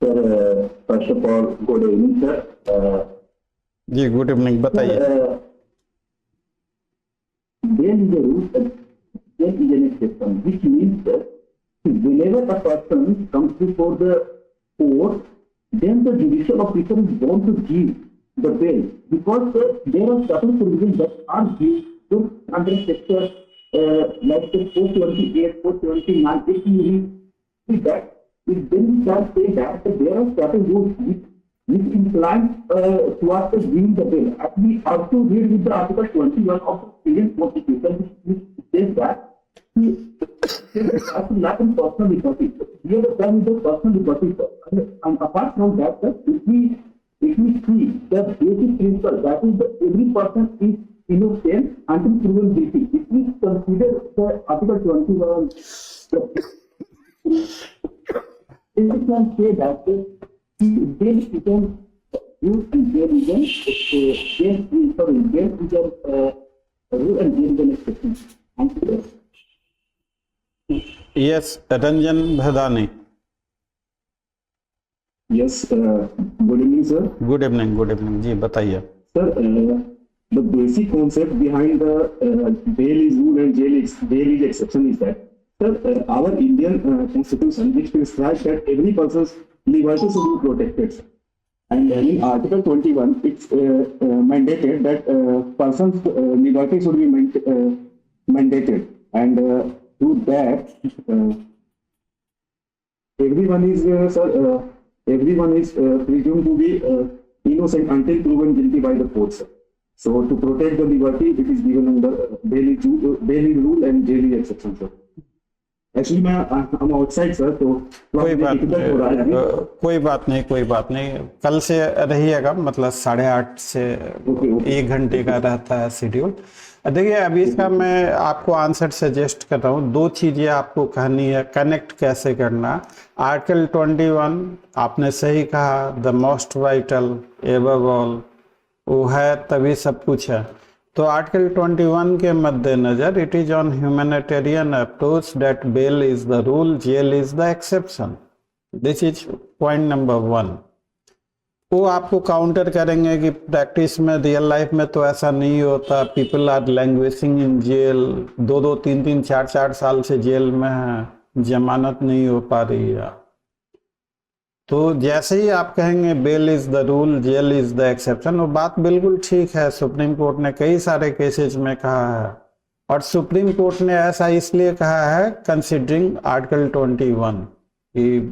Sir first of all good evening sir. जी गुड इवनिंग, बताइए। Bail is a rule, bail is an exception, which means that whenever a person comes before the court, then the judicial officer is bound to give the bail, because there are certain provisions that are given under sector like the 428, 429. If you read that, then we can say that there are certain rules which incline towards the giving the bail. And we also read with the Article 21 of the Indian Constitution, which says that he has to lack in personal liberty. Here the term is the personal liberty. And apart from that, if we see the basic principle, that is that every person is innocent until proven guilty. If we consider the Article 21, we can say that bail is a rule and jail is a rule and jail is an exception. Thank you. Yes Ranjan Bhadani. Yes, good evening, sir. Good evening, good evening जी, बताइए। Sir, the basic concept behind the bail is rule and jail is exception is that, sir, our Indian Constitution, which prescribes that every person's liberty should be protected. And in Article 21, it's mandated that person's liberty should be mandated. And to that, everyone is, everyone is presumed to be innocent until proven guilty by the court, sir. So to protect the liberty, it is given under bail is rule and jail is exception, sir. Actually, I'm outside, sir, तो कोई बात difficult हो रहा है अभी। कोई बात नहीं, कोई बात नहीं। कल से रहिएगा, मतलब 8:30 से 1 घंटे का रहता है शेड्यूल। देखिए अभी इसका मैं आपको आंसर सजेस्ट कर रहा हूँ। दो चीजें आपको कहनी है, कनेक्ट कैसे करना। आर्टिकल 21 आपने सही कहा, the most vital above all, वो है तभी सब कुछ है। तो आर्टिकल 21 के मद्देनजर it is on humanitarian approach that bail is the rule, jail is the exception. This is point number 1। वो आपको काउंटर करेंगे कि प्रैक्टिस में, रियल लाइफ में तो ऐसा नहीं होता, पीपल आर लैंग्वेजिंग इन जेल, 2-2, 3-3, 4-4 साल से जेल में है, जमानत नहीं हो पा रही है। तो जैसे ही आप कहेंगे bail is the rule, jail is the exception, वो बात बिल्कुल ठीक है। सुप्रीम कोर्ट ने कई सारे केसेज में कहा है, और सुप्रीम कोर्ट ने ऐसा इसलिए कहा है कंसिडरिंग आर्टिकल 21 कि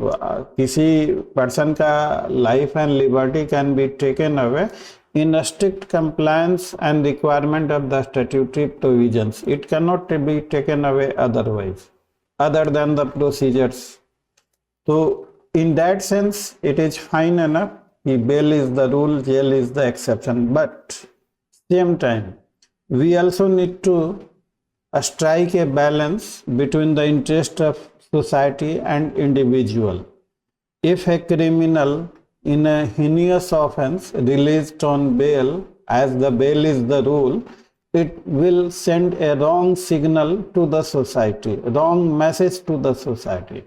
किसी पर्सन का life and liberty can be taken away in strict compliance and requirement of the statutory provisions. It cannot be taken away otherwise, other than the procedures. So in that sense, it is fine enough. Bail is the rule, jail is the exception. But same time, we also need to strike a balance between the interest of society and individual. If a criminal in a heinous offense released on bail, as the bail is the rule, it will send a wrong signal to the society, wrong message to the society.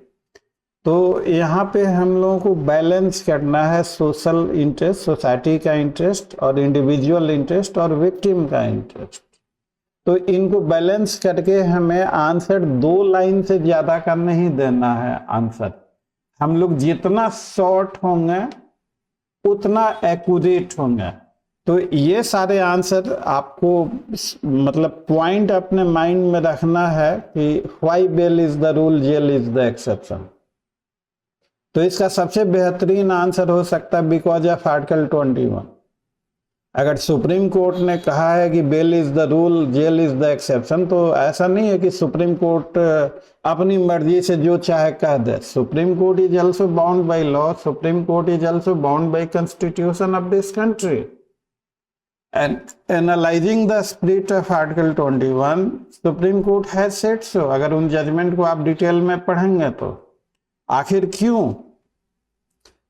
तो यहाँ पे हम लोगों को balance करना है social interest, society का interest, और इंडिविजुअल इंटरेस्ट और विक्टिम का इंटरेस्ट। तो इनको बैलेंस करके हमें आंसर 2 लाइन से ज़्यादा का नहीं देना है। आंसर हम लोग जितना शॉर्ट होंगे उतना एक्यूरेट होंगे। तो ये सारे आंसर आपको मतलब पॉइंट अपने माइंड में रखना है कि why bail is the rule, jail is the exception. तो इसका सबसे बेहतरीन आंसर हो सकता है बिकॉज ऑफ आर्टिकल 21। अगर सुप्रीम कोर्ट ने कहा है कि bail is the rule, jail is the exception, तो ऐसा नहीं है कि सुप्रीम कोर्ट अपनी मर्जी से जो चाहे कह दे। Supreme Court is also bound by law, Supreme Court is also bound by constitution of this country. And analysing the spirit of article 21, Supreme Court has said so. अगर उन जजमेंट को आप डिटेल में पढ़ेंगे तो आखिर क्यों,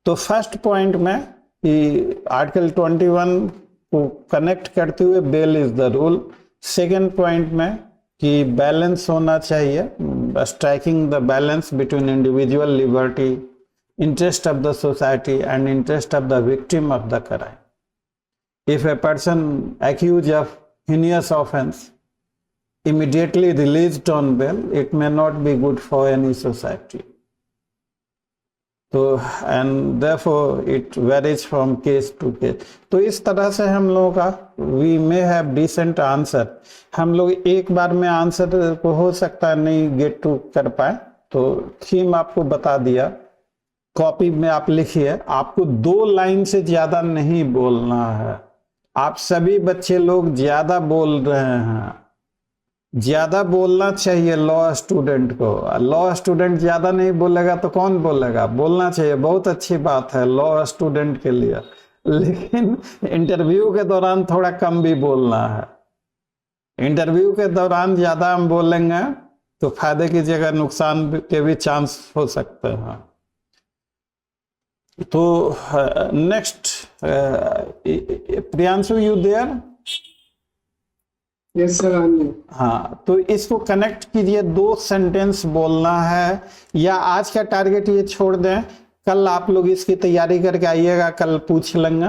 तो फर्स्ट पॉइंट में कि आर्टिकल 21 को कनेक्ट करते हुए bail is the rule. Second point में कि बैलेंस होना चाहिए, striking the balance between individual liberty, interest of the society and interest of the victim of the crime. If a person accused of heinous offense immediately released on bail, it may not be good for any society. तो and therefore it varies from case to case. तो इस तरह से हम लोगों का we may have decent answer. हम लोग एक बार में आंसर को हो सकता है नहीं गेट टू कर पाए, तो थीम आपको बता दिया, कॉपी में आप लिखिए। आपको 2 लाइन से ज्यादा नहीं बोलना है। आप सभी बच्चे लोग ज्यादा बोल रहे हैं, ज्यादा बोलना चाहिए लॉ स्टूडेंट को। लॉ स्टूडेंट ज्यादा नहीं बोलेगा तो कौन बोलेगा? बोलना चाहिए, बहुत अच्छी बात है लॉ स्टूडेंट के लिए, लेकिन इंटरव्यू के दौरान थोड़ा कम भी बोलना है। इंटरव्यू के दौरान ज्यादा हम बोलेंगे तो फायदे की जगह नुकसान के भी चांस हो सकते हैं। तो next Priyanshu, you there? Yes sir, हाँ, तो इसको कनेक्ट कीजिए। 2 सेंटेंस बोलना है, या आज का टारगेट ये छोड़ दें, कल आप लोग इसकी तैयारी करके आइएगा, कल पूछ लेंगे।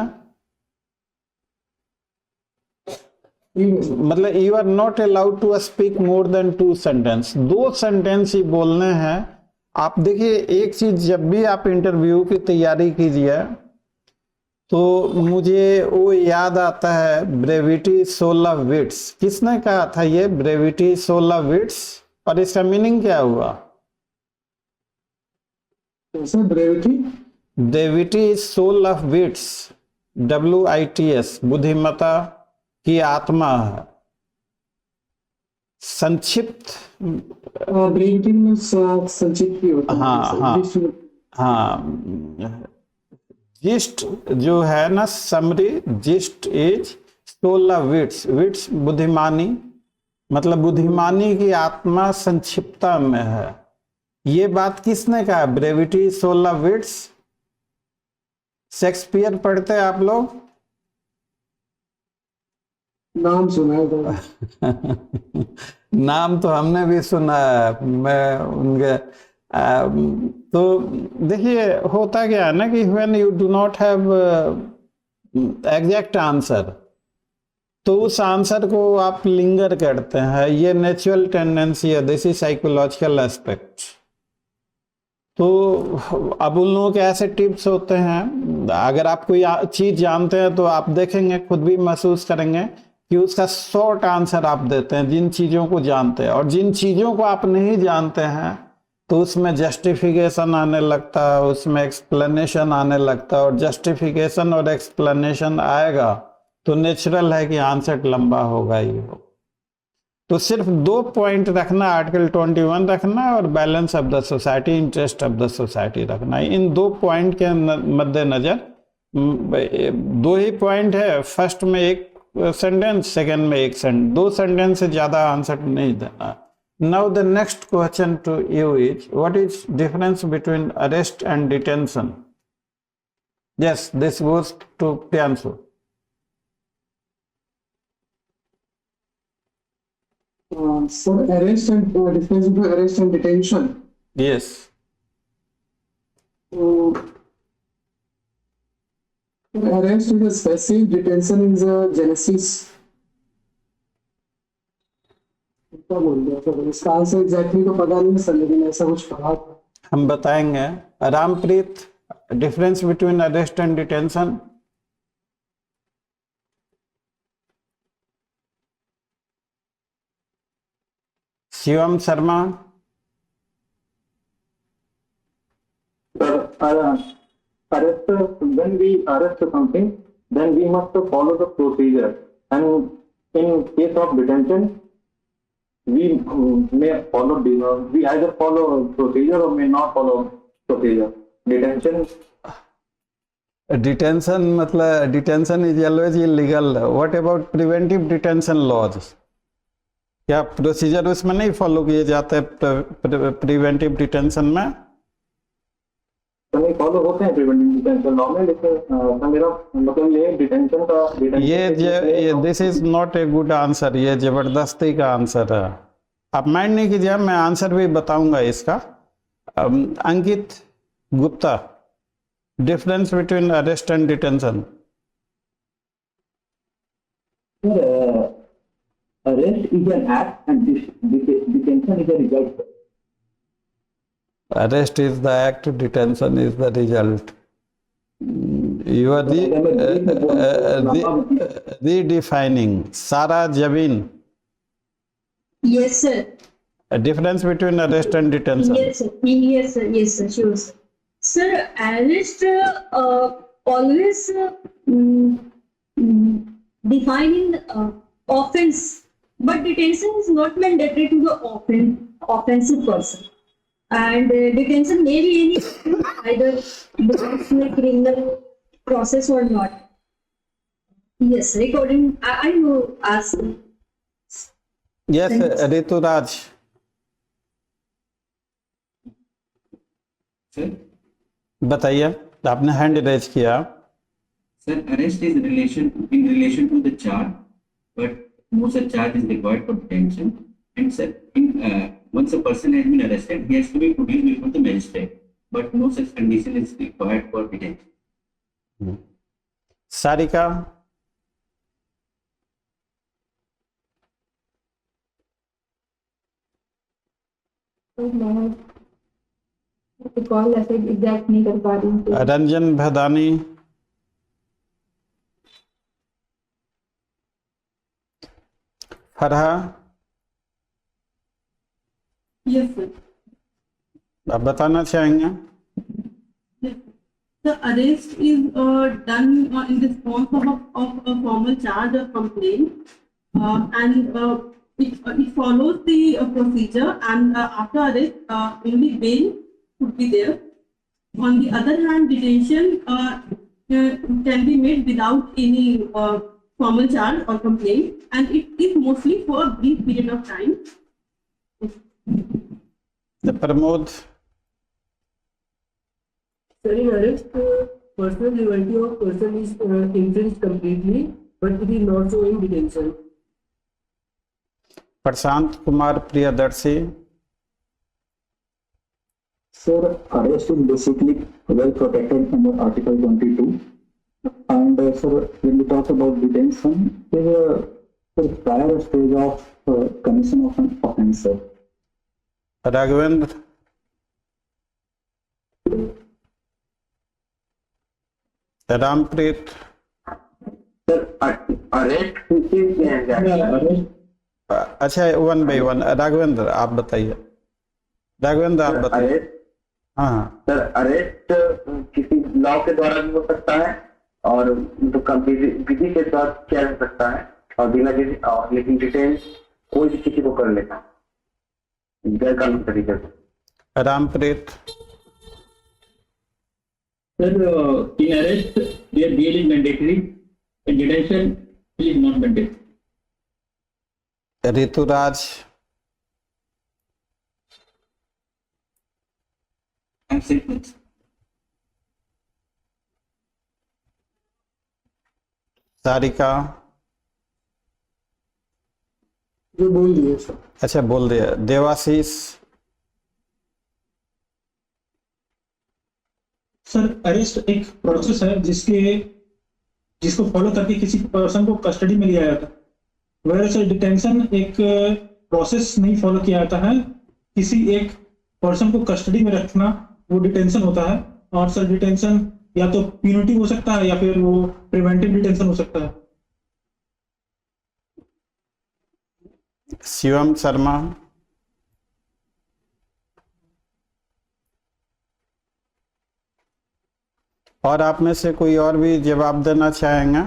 मतलब you are not allowed to speak more than 2 sentence. 2 sentence ही बोलने हैं। आप देखिए एक चीज, जब भी आप इंटरव्यू की तैयारी कीजिए तो मुझे वो याद आता है, ब्रेविटी सोल ऑफ विट्स। किसने कहा था ये ब्रेविटी सोल ऑफ विट्स, और इसका मीनिंग क्या हुआ? Brevity soul of wits, WITS, बुद्धिमत्ता की आत्मा है। संक्षिप्त, ब्रेविटी में संक्षिप्त ही होता है। हाँ, जिस्ट जो है ना, summary, gist is soul of wits. Wits बुद्धिमानी, मतलब बुद्धिमानी की आत्मा संक्षिप्तता में है। ये बात किसने कहा? Brevity soul of wits. Shakespeare पढ़ते हैं आप लोग? नाम सुना है नाम तो हमने भी सुना है। मैं उनके तो देखिए होता क्या है ना कि when you do not have exact answer, तो उस आंसर को आप लिंगर करते हैं। ये नेचुरल टेंडेंसी है, दिस इज साइकोलॉजिकल एस्पेक्ट। तो अब उन लोगों के ऐसे टिप्स होते हैं, अगर आप कोई चीज जानते हैं तो आप देखेंगे, खुद भी महसूस करेंगे कि उसका शॉर्ट आंसर आप देते हैं जिन चीजों को जानते हैं, और जिन चीजों को आप नहीं जानते हैं तो उसमें जस्टिफिकेशन आने लगता है, उसमें एक्सप्लेनेशन आने लगता है, और जस्टिफिकेशन और एक्सप्लेनेशन आएगा तो नेचुरल है कि आंसर लंबा होगा ही हो। तो सिर्फ 2 पॉइंट रखना, आर्टिकल 21 रखना और balance of the society, interest of the society रखना। इन 2 पॉइंट के मद्देनजर 2 ही पॉइंट है, फर्स्ट में एक सेंटेंस, सेकंड में एक सेंटेंस, 2 सेंटेंस से ज्यादा आंसर नहीं देना। Now the next question to you is, what is difference between arrest and detention? Yes, this goes to Priyanshu. So arrest and difference between arrest and detention. Yes. Arrest is a specific, detention is a genesis. क्या बोल दिया sir, इसका answer exactly तो पता नहीं sir, लेकिन ऐसा कुछ पढ़ा था। हम बताएंगे। Rampreet, difference between arrest and detention? Shivam Sharma? Arrest, when we arrest something, then we must follow the procedure. And in case of detention, we may follow, we either follow procedure or may not follow procedure. Detention मतलब detention is always illegal. What about preventive detention laws? क्या procedure उसमें नहीं follow किए जाते preventive detention में? नहीं follow होते हैं प्रिवेंटिव डिटेंशन लॉ में, लेकिन मेरा मतलब ये डिटेंशन का ये this is not a good answer, ये जबरदस्ती का आंसर है। आप माइंड नहीं कीजिए, मैं आंसर भी बताऊंगा इसका। Ankit Gupta, difference between arrest and detention? Arrest is an act and detention is a result. Arrest is the act, detention is the result. You are redefining. Sarah Javin. Yes, sir. A difference between arrest and detention? Yes, sir. Yes, sir. Yes, sir. Sure, sir. Sir, arrest always defining offense, but detention is not mandatory to the offensive person. And detention may be any either belongs to a criminal process or not. Yes, according I know as. Yes, Rituraj. Sir बताइए, आपने hand raise किया। Sir, arrest is in relation to the charge, but no such charge is required for detention. And sir, once a person has been arrested, he has to be produced before the magistrate, but no such condition is required for detention. Sarika? Call ऐसे exact नहीं कर पा रही हूँ। Ranjan Bhadani? Farha? Yes, sir. आप बताना चाहेंगे? The arrest is done in response of a formal charge or complaint, and it follows the procedure. And after arrest, only bail should be there. On the other hand, detention can be made without any formal charge or complaint, and it is mostly for a brief period of time. The Pramod? Sir, in arrest, personal liberty of person is infringed completely, but it is not so in detention. Prashant Kumar Priyadarshi? Sir, arrest is basically well protected under Article 22. And sir, when we talk about detention, there is a prior stage of commission of an offence. Raghavendra? Rampreet, sir arrest किस चीज में है क्या? अच्छा 1 by 1 Raghavendra आप बताइए। राघवेंद्र आप बताइए। अरेस्ट हाँ सर, अरेस्ट किसी लॉ के द्वारा भी हो सकता है और तो विधि के द्वारा किया जा सकता है और बिना किसी और लेकिन डिटेन कोई भी किसी को कर लेता है गैर कानूनी तरीके से। Rampreet, Sir, in arrest, their bail is mandatory, and detention is not mandatory. Rituraj, Absent. Sarika, जो बोल दिए सर। अच्छा बोल दिया। देवाशीष, सर अरेस्ट एक प्रोसेस है जिसको फॉलो करके किसी पर्सन को कस्टडी में लिया जाता है, वह सर डिटेंशन एक प्रोसेस नहीं फॉलो किया जाता है। किसी एक पर्सन को कस्टडी में रखना वो डिटेंशन होता है, और सर डिटेंशन या तो प्यूनिटिव हो सकता है या फिर वो प्रिवेंटिव डिटेंशन हो सकता है। शिवम शर्मा, और आप में से कोई और भी जवाब देना चाहेंगे?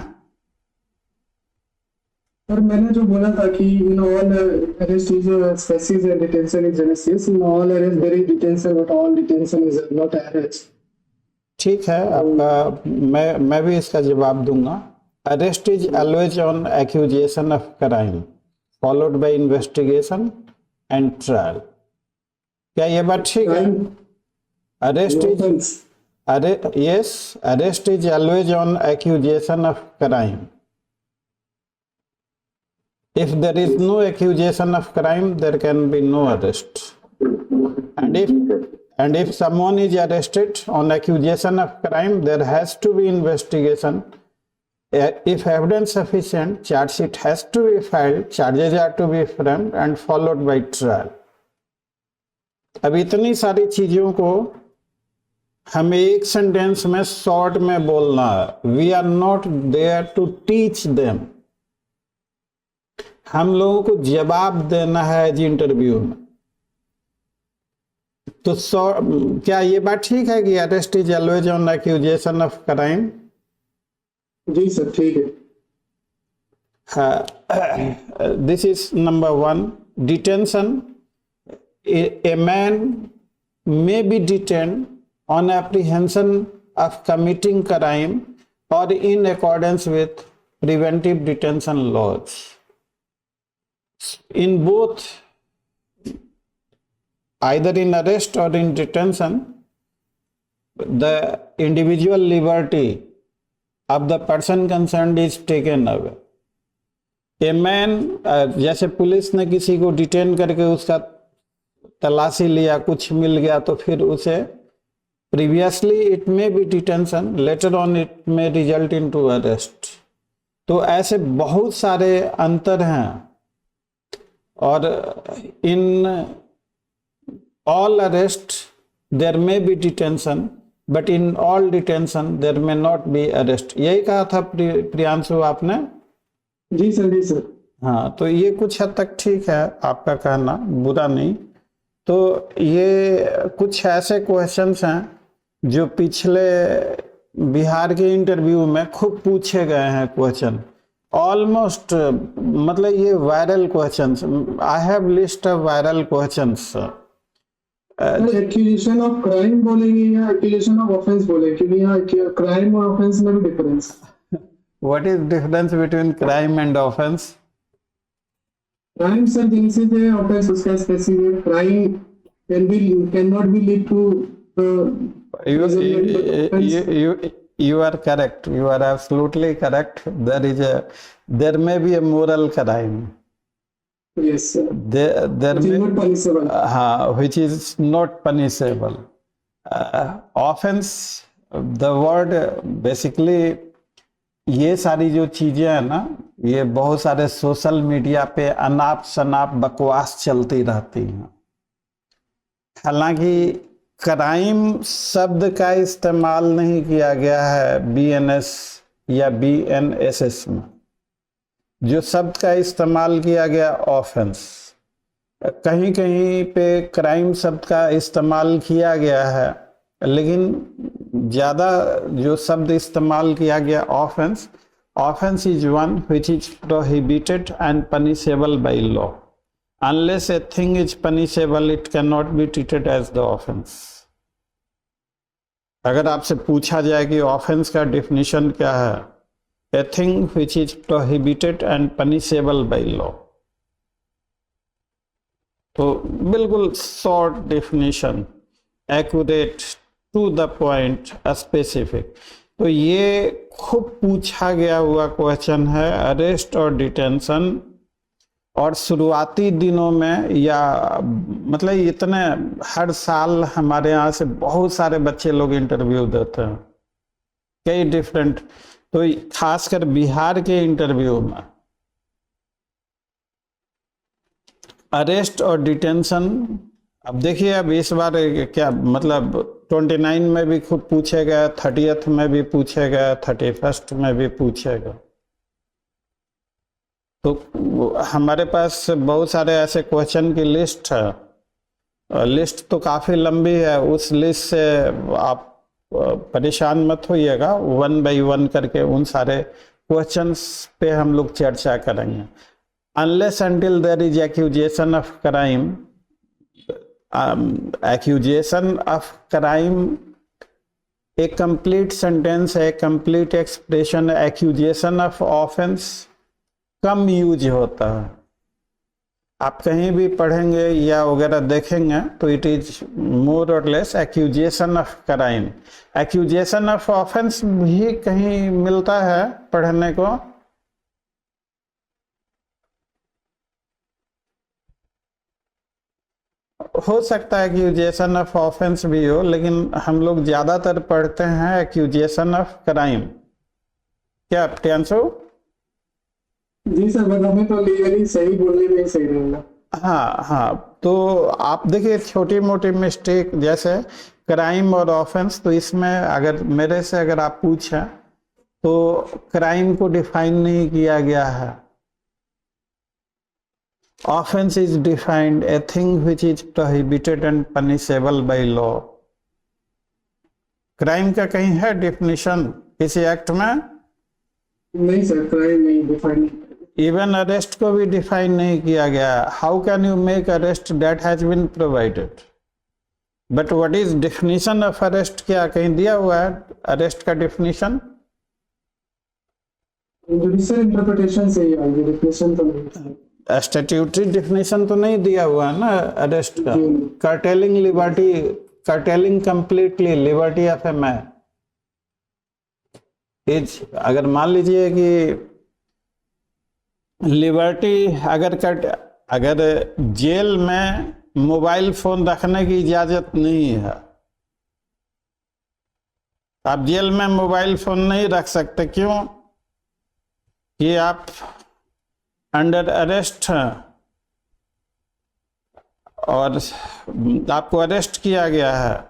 और मैंने जो बोला था कि in all arrest is species and detention is genesis, in all arrest there is detention but all detention is not arrest. ठीक है, आपका मैं भी इसका जवाब दूंगा। Arrest is always on accusation of crime followed by investigation and trial. क्या ये बात ठीक है? Arrest is yes, arrest is always on accusation of crime. If there is no accusation of crime, there can be no arrest. And if someone is arrested on accusation of crime, there has to be investigation. If evidence sufficient, charge sheet has to be filed, charges are to be framed and followed by trial. अब इतनी सारी चीजों को हमें एक sentence में short में बोलना है। We are not there to teach them, हम लोगों को जवाब देना है एज इंटरव्यू में। तो क्या ये बात ठीक है कि arrest is always on accusation of crime? जी सर ठीक है। This is number 1। Detention, a man may be detained on apprehension of committing crime or in accordance with preventive detention laws. In both, either in arrest or in detention, the individual liberty of the person concerned is taken away. A man, जैसे police ने किसी को detain करके उसका तलाशी लिया, कुछ मिल गया, तो फिर उसे previously it may be detention, later on it may result into arrest. तो ऐसे बहुत सारे अंतर हैं, और in all arrest there may be detention but in all detention there may not be arrest. यही कहा था प्रियांशु आपने? जी सर, जी सर। हाँ, तो ये कुछ हद तक ठीक है आपका कहना, बुरा नहीं। तो ये कुछ ऐसे क्वेश्चंस हैं जो पिछले बिहार के इंटरव्यू में खूब पूछे गए हैं क्वेश्चन, ऑलमोस्ट, मतलब ये viral questions. I have list of viral questions. Accusation of crime बोलेंगे या एक्यूजेशन ऑफ ऑफेंस बोलेंगे? क्योंकि यहाँ क्राइम और ऑफेंस में भी difference. What is difference between crime and offence? Crime sir जिनसे है, ऑफेंस उसका specific. Crime can not be lead to you are correct, you are absolutely correct. There may be a moral crime. Yes sir. There which may is not punishable. Which is not punishable. Offense, the word basically, ये सारी जो चीजें हैं ना, ये बहुत सारे social media पे अनाप शनाप बकवास चलती रहती हैं। हालांकि क्राइम शब्द का इस्तेमाल नहीं किया गया है BNS या BNSS में। जो शब्द का इस्तेमाल किया गया ऑफेंस, कहीं कहीं पे क्राइम शब्द का इस्तेमाल किया गया है, लेकिन ज़्यादा जो शब्द इस्तेमाल किया गया offence, offence is one which is prohibited and punishable by law. Unless a thing is punishable it can not be treated as the offence. अगर आपसे पूछा जाए कि ऑफेंस का डिफिनीशन क्या है, a thing which is prohibited and punishable by law, तो बिल्कुल short definition, accurate, to the point, specific. तो ये खूब पूछा गया हुआ क्वेश्चन है अरेस्ट और डिटेंशन। और शुरुआती दिनों में या मतलब इतने हर साल हमारे यहाँ से बहुत सारे बच्चे लोग इंटरव्यू देते हैं, कई डिफरेंट, तो खासकर बिहार के इंटरव्यू में अरेस्ट और डिटेंशन। अब देखिए, अब इस बार क्या मतलब 29 में भी खूब पूछेगा, 30th में भी पूछेगा, 31st में भी पूछेगा। तो हमारे पास बहुत सारे ऐसे क्वेश्चन की लिस्ट है, लिस्ट तो काफ़ी लंबी है। उस लिस्ट से आप परेशान मत होइएगा, 1 by 1 करके उन सारे क्वेश्चंस पे हम लोग चर्चा करेंगे। Unless until there is accusation of crime, accusation of crime, a complete sentence, a complete expression, accusation of offense come use होता है। आप कहीं भी पढ़ेंगे या वगैरह देखेंगे तो इट इज मोर और less accusation of crime. Accusation of offence भी कहीं मिलता है पढ़ने को, हो सकता है एक्यूजेशन ऑफ ऑफेंस भी हो, लेकिन हम लोग ज्यादातर पढ़ते हैं एक्यूजेशन ऑफ क्राइम। क्या प्रियांशु? जी सर, बट हमें तो लीगली सही बोलने में सही रहेगा। हाँ हाँ, तो आप देखिए छोटी मोटी मिस्टेक जैसे क्राइम और ऑफेंस, तो इसमें अगर मेरे से अगर आप पूछें तो क्राइम को डिफाइन नहीं किया गया है। Offence is defined a thing which is prohibited and punishable by law. Crime का कहीं है डिफिनीशन किसी एक्ट में? नहीं सर, क्राइम नहीं डिफाइन। इवन अरेस्ट को भी डिफाइन नहीं किया गया। How can you make arrest that has been provided? But what is definition of arrest, क्या कहीं दिया हुआ है अरेस्ट का डिफिनीशन? जुडिशियल इंटरप्रिटेशन से डिफिनीशन तो नहीं, स्टैट्यूटरी डिफिनीशन तो नहीं दिया हुआ है ना अरेस्ट का। Curtailing liberty, curtailing completely liberty of a man is, अगर मान लीजिए कि लिबर्टी अगर जेल में मोबाइल फोन रखने की इजाजत नहीं है, आप जेल में मोबाइल फोन नहीं रख सकते। क्यों? कि आप अंडर अरेस्ट हैं और आपको अरेस्ट किया गया है,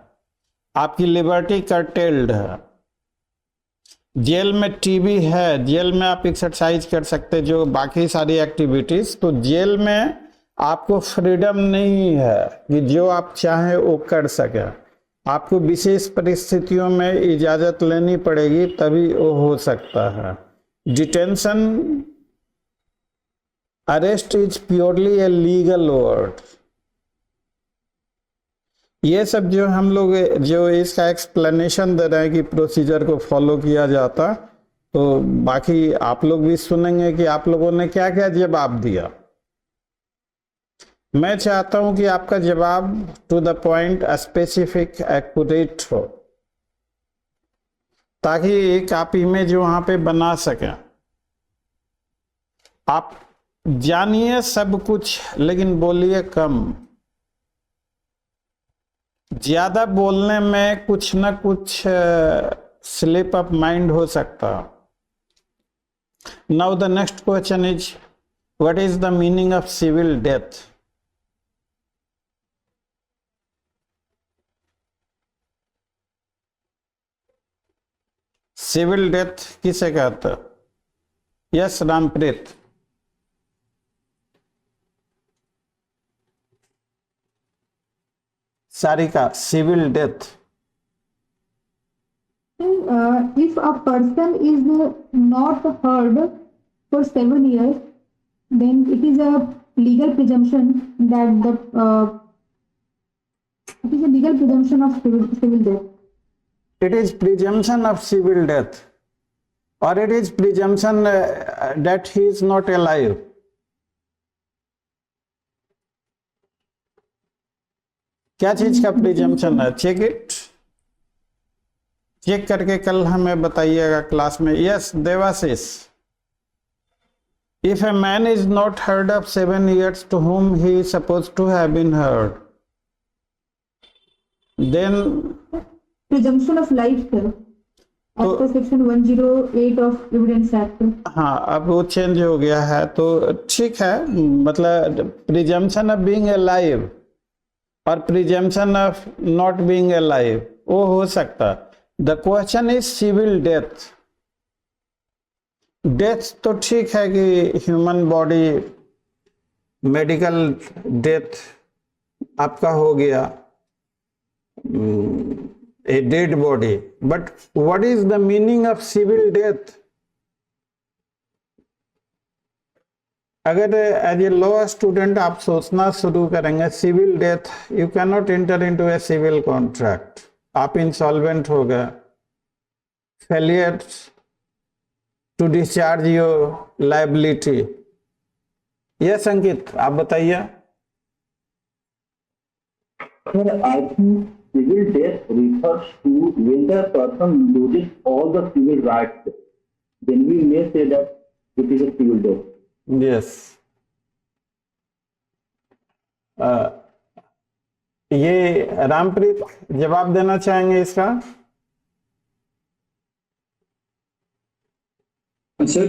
आपकी लिबर्टी कर्टेल्ड है। जेल में टीवी है, जेल में आप एक्सरसाइज कर सकते, जो बाकी सारी एक्टिविटीज, तो जेल में आपको फ्रीडम नहीं है कि जो आप चाहें वो कर सके। आपको विशेष परिस्थितियों में इजाजत लेनी पड़ेगी तभी वो हो सकता है। Detention, arrest is purely a legal word. ये सब जो हम लोग जो इसका एक्सप्लेनेशन दे रहे हैं कि प्रोसीजर को फॉलो किया जाता, तो बाकी आप लोग भी सुनेंगे कि आप लोगों ने क्या क्या जवाब दिया। मैं चाहता हूं कि आपका जवाब to the point, specific, accurate हो, ताकि एक आप इमेज वहां पे बना सकें। आप जानिए सब कुछ लेकिन बोलिए कम। ज्यादा बोलने में कुछ ना कुछ स्लिप ऑफ माइंड हो सकता। Now the next question is, what is the meaning of civil death? Civil death किसे कहते हैं? Yes Rampreet. Sarika, civil death. If a person is not heard for 7 years, then it is a legal presumption that it is a legal presumption of civil death. It is presumption of civil death, or it is presumption that he is not alive. क्या चीज का presumption है? Check it, check करके कल हमें बताइएगा class में। Yes Devashish. If a man is not heard of 7 years to whom he is supposed to have been heard, then Presumption of life, sir. As per section 108 of Evidence Act. हाँ, अब वो change हो गया है तो ठीक है, मतलब प्रिजम्पशन ऑफ बीइंग अलाइव और presumption of not being alive वो हो सकता। The question is civil death. Death तो ठीक है कि ह्यूमन बॉडी मेडिकल डेथ आपका हो गया, a dead body, but what is the meaning of civil death? अगर एज ए लॉ स्टूडेंट आप सोचना शुरू करेंगे civil death, you can not enter into a civil contract, आप इंसॉल्वेंट हो गए, failure to discharge your liability. Yes Ankit, आप बताइए। I think civil death refers to when the person loses all the civil rights. Then we may say that it is a civil death. Yes, ये रामप्रीत जवाब देना चाहेंगे इसका? Sir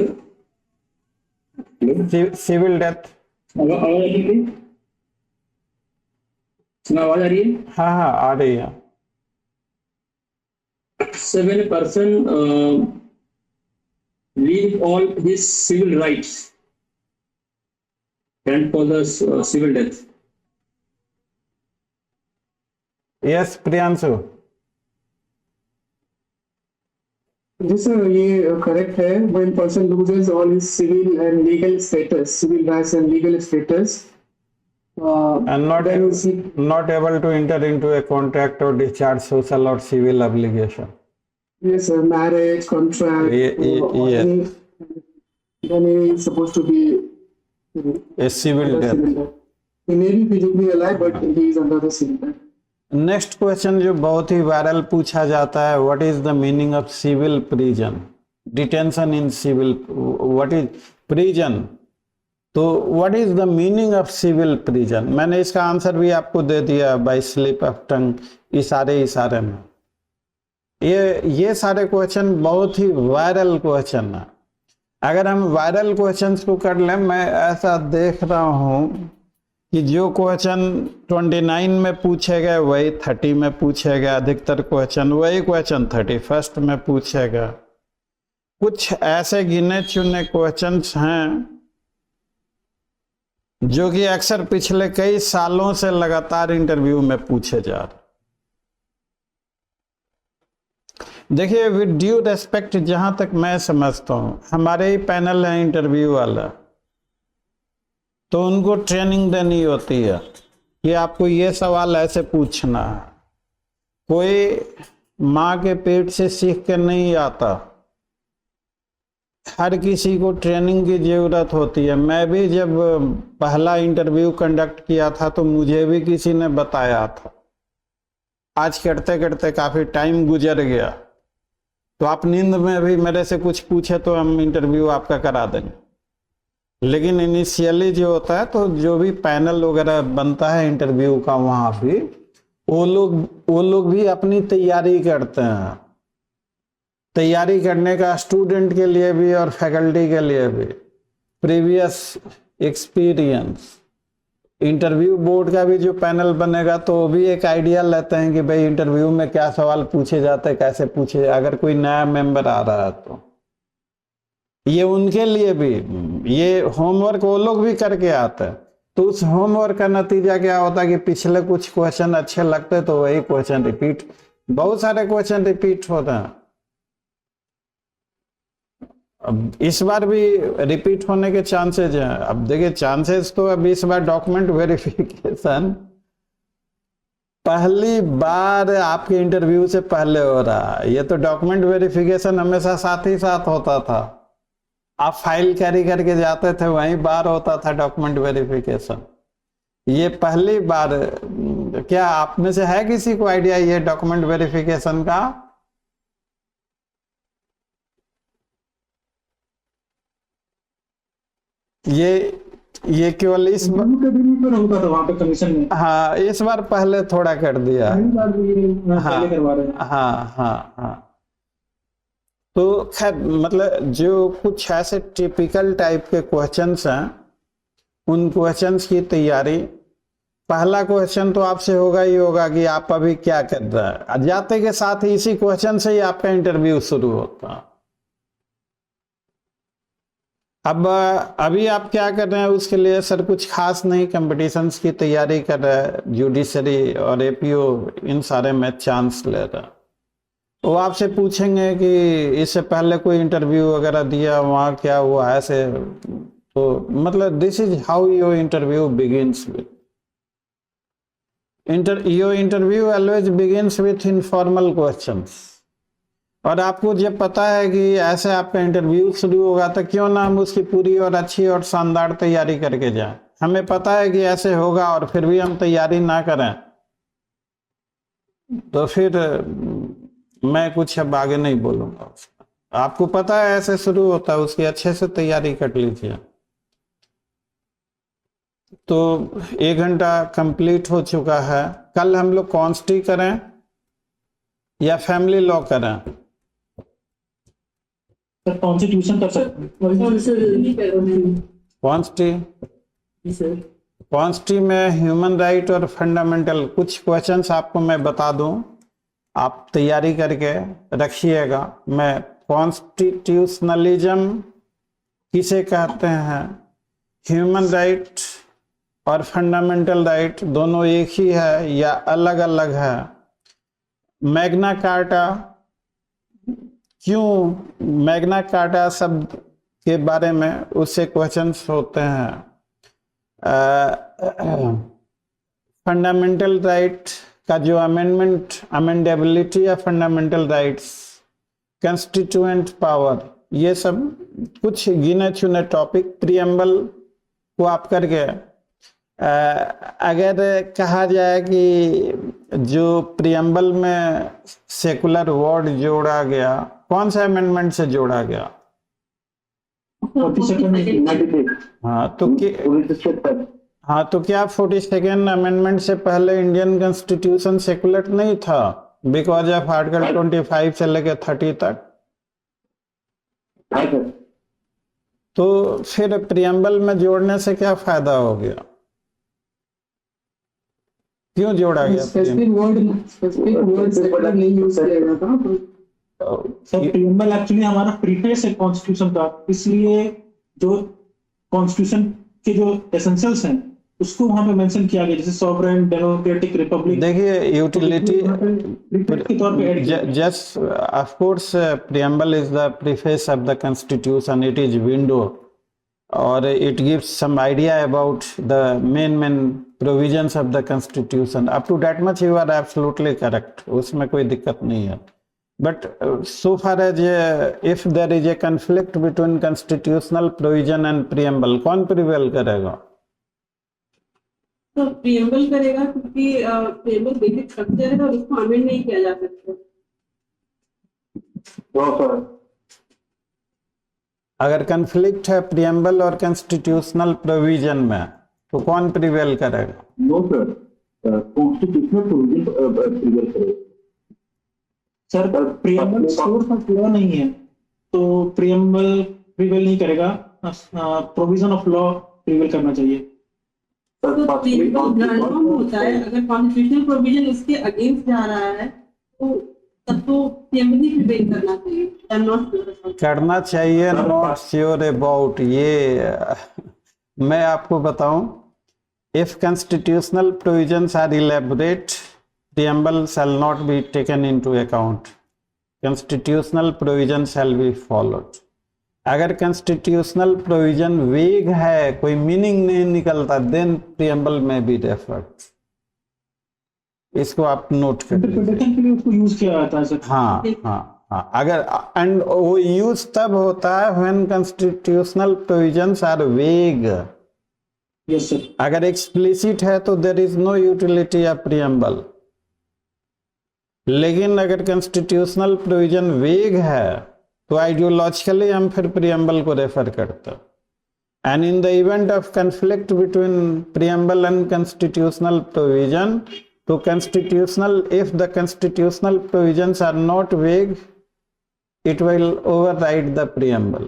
civil death. आवाज आ रही है? आवाज आ रही है? हाँ हाँ आ रही है। So when a person leave all his civil rights and for the civil death. Yes Priyanshu. This ये correct है। When person loses all his civil and legal status, civil rights and legal status, and not able to enter into a contract or discharge social or civil obligation. Yes, sir, marriage contract. Yes. Then he is supposed to be A civil death. He may be physically alive, but he is under the civil death. Next question जो बहुत ही viral पूछा जाता है, what is the meaning of civil prison, detention in civil, what is prison, तो what is the meaning of civil prison? मैंने इसका answer भी आपको दे दिया बाय स्लिप ऑफ टंग, इशारे में। ये सारे क्वेश्चन बहुत ही वायरल क्वेश्चन है। अगर हम वायरल क्वेश्चंस को कर लें, मैं ऐसा देख रहा हूं कि जो क्वेश्चन 29 में पूछे गए वही 30 में पूछे गए, अधिकतर क्वेश्चन वही क्वेश्चन 31 में पूछेगा। कुछ ऐसे गिने चुने क्वेश्चंस हैं जो कि अक्सर पिछले कई सालों से लगातार इंटरव्यू में पूछे जा रहे। देखिए, विद ड्यू रेस्पेक्ट, जहां तक मैं समझता हूं, हमारे ही पैनल है इंटरव्यू वाला, तो उनको ट्रेनिंग देनी होती है कि आपको ये सवाल ऐसे पूछना है। कोई माँ के पेट से सीख कर नहीं आता, हर किसी को ट्रेनिंग की ज़रूरत होती है। मैं भी जब पहला इंटरव्यू कंडक्ट किया था तो मुझे भी किसी ने बताया था। आज करते करते काफ़ी टाइम गुजर गया, तो आप नींद में भी मेरे से कुछ पूछे तो हम इंटरव्यू आपका करा देंगे। लेकिन इनिशियली जो होता है, तो जो भी पैनल वगैरह बनता है इंटरव्यू का, वहाँ भी वो लोग भी अपनी तैयारी करते हैं। तैयारी करने का स्टूडेंट के लिए भी और फैकल्टी के लिए भी प्रीवियस एक्सपीरियंस, इंटरव्यू बोर्ड का भी जो पैनल बनेगा तो वो भी एक आइडिया लेते हैं कि भाई इंटरव्यू में क्या सवाल पूछे जाते हैं, कैसे पूछे, अगर कोई नया मेंबर आ रहा है तो ये उनके लिए भी, ये होमवर्क वो लोग भी करके आते हैं। तो उस होमवर्क का नतीजा क्या होता है कि पिछले कुछ क्वेश्चन अच्छे लगते तो वही क्वेश्चन रिपीट, बहुत सारे क्वेश्चन रिपीट होते हैं। अब इस बार भी रिपीट होने के चांसेस हैं। अब देखिए चांसेस तो अब इस बार डॉक्यूमेंट वेरिफिकेशन पहली बार आपके इंटरव्यू से पहले हो रहा है। ये तो डॉक्यूमेंट वेरिफिकेशन हमेशा साथ ही साथ होता था, आप फाइल कैरी करके जाते थे, वहीं बार होता था डॉक्यूमेंट वेरिफिकेशन। ये पहली बार, क्या आप में से है किसी को आइडिया ये डॉक्यूमेंट वेरिफिकेशन का? ये केवल इस पर होता था वहां पे कमीशन में। हाँ, इस बार पहले थोड़ा कर दिया। पहले करवा रहे हैं। हाँ। तो खैर मतलब जो कुछ ऐसे टिपिकल टाइप के क्वेश्चंस हैं, उन क्वेश्चंस की तैयारी, पहला क्वेश्चन तो आपसे होगा ही होगा कि आप अभी क्या कर रहे हैं। जाते के साथ ही इसी क्वेश्चन से ही आपका इंटरव्यू शुरू होता है। अब अभी आप क्या कर रहे हैं उसके लिए? सर कुछ खास नहीं, कंपटीशंस की तैयारी कर रहे हैं, जुडिशरी और एपीओ इन सारे में चांस ले रहे हैं। वो आपसे पूछेंगे कि इससे पहले कोई इंटरव्यू वगैरह दिया, वहाँ क्या हुआ ऐसे। तो मतलब this is how your interview begins with your interview always begins with informal questions. और आपको जब पता है कि ऐसे आपका इंटरव्यू शुरू होगा तो क्यों ना हम उसकी पूरी और अच्छी और शानदार तैयारी करके जाएं। हमें पता है कि ऐसे होगा और फिर भी हम तैयारी ना करें तो फिर मैं कुछ अब आगे नहीं बोलूंगा। आपको पता है ऐसे शुरू होता है, उसकी अच्छे से तैयारी कर लीजिए। तो 1 घंटा कंप्लीट हो चुका है। कल हम लोग कॉन्स्टी करें या फैमिली लॉ करें? कॉन्स्टिट्यूशन कर सकते हैं। कॉन्स्टी में ह्यूमन राइट और फंडामेंटल कुछ क्वेश्चंस आपको मैं बता दूं, आप तैयारी करके रखिएगा। मैं कॉन्स्टिट्यूशनलिज्म किसे कहते हैं, ह्यूमन राइट और फंडामेंटल राइट दोनों एक ही है या अलग अलग है? मैग्ना कार्टा, क्यों मैग्ना कार्टा शब्द के बारे में उससे क्वेश्चंस होते हैं। फंडामेंटल राइट का जो अमेंडेबिलिटी या फंडामेंटल राइट्स, कंस्टिट्यूएंट पावर, ये सब कुछ गिने चुने टॉपिक प्रीएम्बल को आप करके अगर कहा जाए कि जो प्रीएम्बल में सेकुलर वर्ड जोड़ा गया, कौन सा अमेंडमेंट से जोड़ा गया? हाँ, तो क्या 42nd अमेंडमेंट से पहले इंडियन कॉन्स्टिट्यूशन सेकुलर नहीं था बिकॉज ऑफ आर्टिकल 25 से लेकर 30 तक? तो फिर प्रीएम्बल में जोड़ने से क्या फायदा हो गया? क्यों जोड़ा गया? स्पेसिफिक वर्ड नहीं यूज किया गया था। सर प्रीएम्बल एक्चुअली हमारा प्रीफेस है कॉन्स्टिट्यूशन का, इसलिए जो कॉन्स्टिट्यूशन के जो एसेंशियल्स हैं उसको वहां पे मेंशन किया गया, जैसे सॉवरेन, डेमोक्रेटिक, रिपब्लिक। देखिए यूटिलिटी के तौर पे just of course preamble is the preface of the constitution, it is window और it gives some idea about the main provisions of the constitution. Up to that much you are absolutely correct, उसमें कोई दिक्कत नहीं है। But so far as if there is a conflict between constitutional provision and preamble, कौन prevail करेगा? तो preamble करेगा क्योंकि प्रीएम्बल बेसिक स्ट्रक्चर है और उसको अमेंड नहीं किया जा सकता। अगर कंफ्लिक्ट है प्रीएम्बल और कॉन्स्टिट्यूशनल प्रोविजन में तो कौन प्रिवेल करेगा? No sir, constitutional provision prevail करेगा। Sir preamble source of law नहीं है तो प्रीएम्बल प्रिवेल नहीं करेगा, प्रोविजन ऑफ लॉ प्रिवेल करना चाहिए। Sir, तो firstly, on प्रियम्बल होता है, अगर कॉन्स्टिट्यूशनल प्रोविजन उसके अगेंस्ट जा रहा है तो तब तो प्रियम्बल ही प्रिवेल करना चाहिए। I am not sure. करना चाहिए, नॉट श्योर अबाउट ये। मैं आपको बताऊं, if constitutional provisions are elaborate, preamble shall not be taken into account. Constitutional provision shall be followed. अगर constitutional provision वेग है, कोई मीनिंग नहीं निकलता, then preamble में भी रेफर्ड। इसको आप नोट कर इंटरप्रिटेशन के लिए उसको यूज किया जाता है सर। हाँ हाँ हाँ, अगर एंड वो यूज तब होता है when constitutional provisions are vague। Yes sir. अगर एक्सप्लिसिट है तो there is no utility of preamble। लेकिन अगर कॉन्स्टिट्यूशनल प्रोविजन वेग है तो आइडियोलॉजिकली हम फिर प्रियम्बल को रेफर करते हैं। And in the event of conflict between preamble and constitutional provision, तो constitutional, if the constitutional provisions are not vague, it will override the preamble.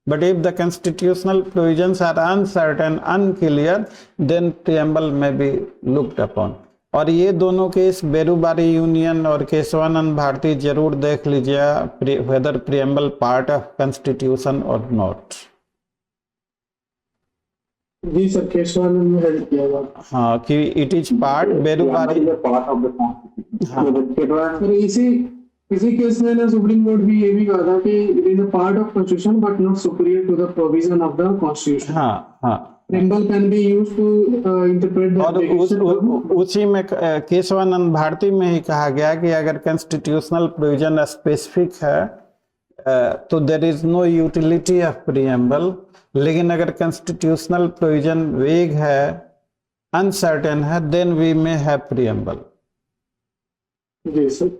But if the constitutional provisions are uncertain, unclear, then preamble may be looked upon. और ये दोनों case Berubari union और केशवानंद भारती जरूर देख लीजिए, whether preamble part of constitution और not. जी sir, Kesavananda ने हेल्प किया हुआ। हाँ, कि it is part Berubari part of the constitution. Sir इसी केस में ना सुप्रीम कोर्ट भी ये भी कहा था कि it is a part of constitution but not superior to the provision of the constitution. हाँ हाँ, preamble can be used to interpret the और उसी में केशवानंद भारती में ही कहा गया कि अगर कॉन्स्टिट्यूशनल प्रोविजन स्पेसिफिक है तो there is no utility of preamble, लेकिन अगर कॉन्स्टिट्यूशनल प्रोविजन वेग है, अनसर्टेन है, then we may have preamble. जी सर।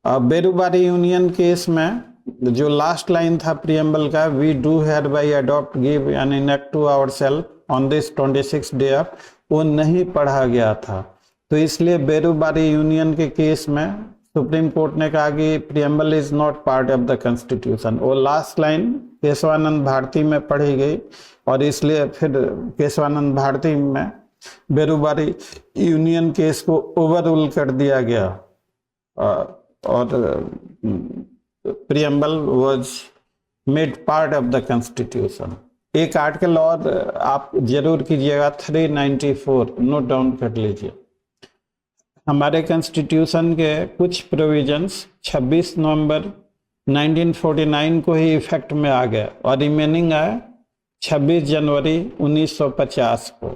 बेरूबारी यूनियन केस में जो लास्ट लाइन था प्रियम्बल का, we do here by adopt give and enact to our self on this 26 day of, वो नहीं पढ़ा गया था। तो इसलिए बेरूबारी यूनियन के केस में सुप्रीम कोर्ट ने कहा कि preamble is not part of the constitution. वो लास्ट लाइन केशवानंद भारती में पढ़ी गई और इसलिए फिर केशवानंद भारती में बेरूबारी यूनियन केस को ओवररूल कर दिया गया और preamble was made part of the constitution. एक आर्टिकल और आप जरूर कीजिएगा, 394 नोट डाउन कर लीजिए। हमारे कॉन्स्टिट्यूशन के कुछ प्रोविजंस 26 नवंबर 1949 को ही इफेक्ट में आ गए और रिमेनिंग है 26 जनवरी 1950 को।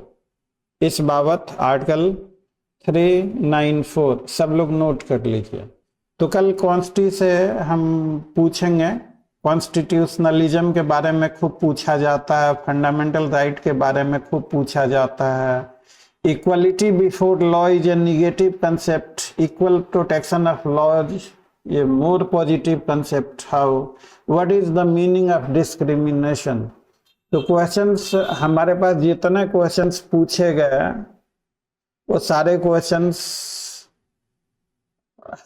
इस बाबत आर्टिकल 394 सब लोग नोट कर लीजिए। तो कल कॉन्स्टी से हम पूछेंगे, कॉन्स्टिट्यूशनलिज्म के बारे में खूब पूछा जाता है, फंडामेंटल राइट के बारे में खूब पूछा जाता है। Equality before law is a negative concept, equal protection of laws ये more positive concept. How, what is the meaning of discrimination? तो क्वेश्चंस हमारे पास जितने क्वेश्चंस पूछे गए वो सारे क्वेश्चंस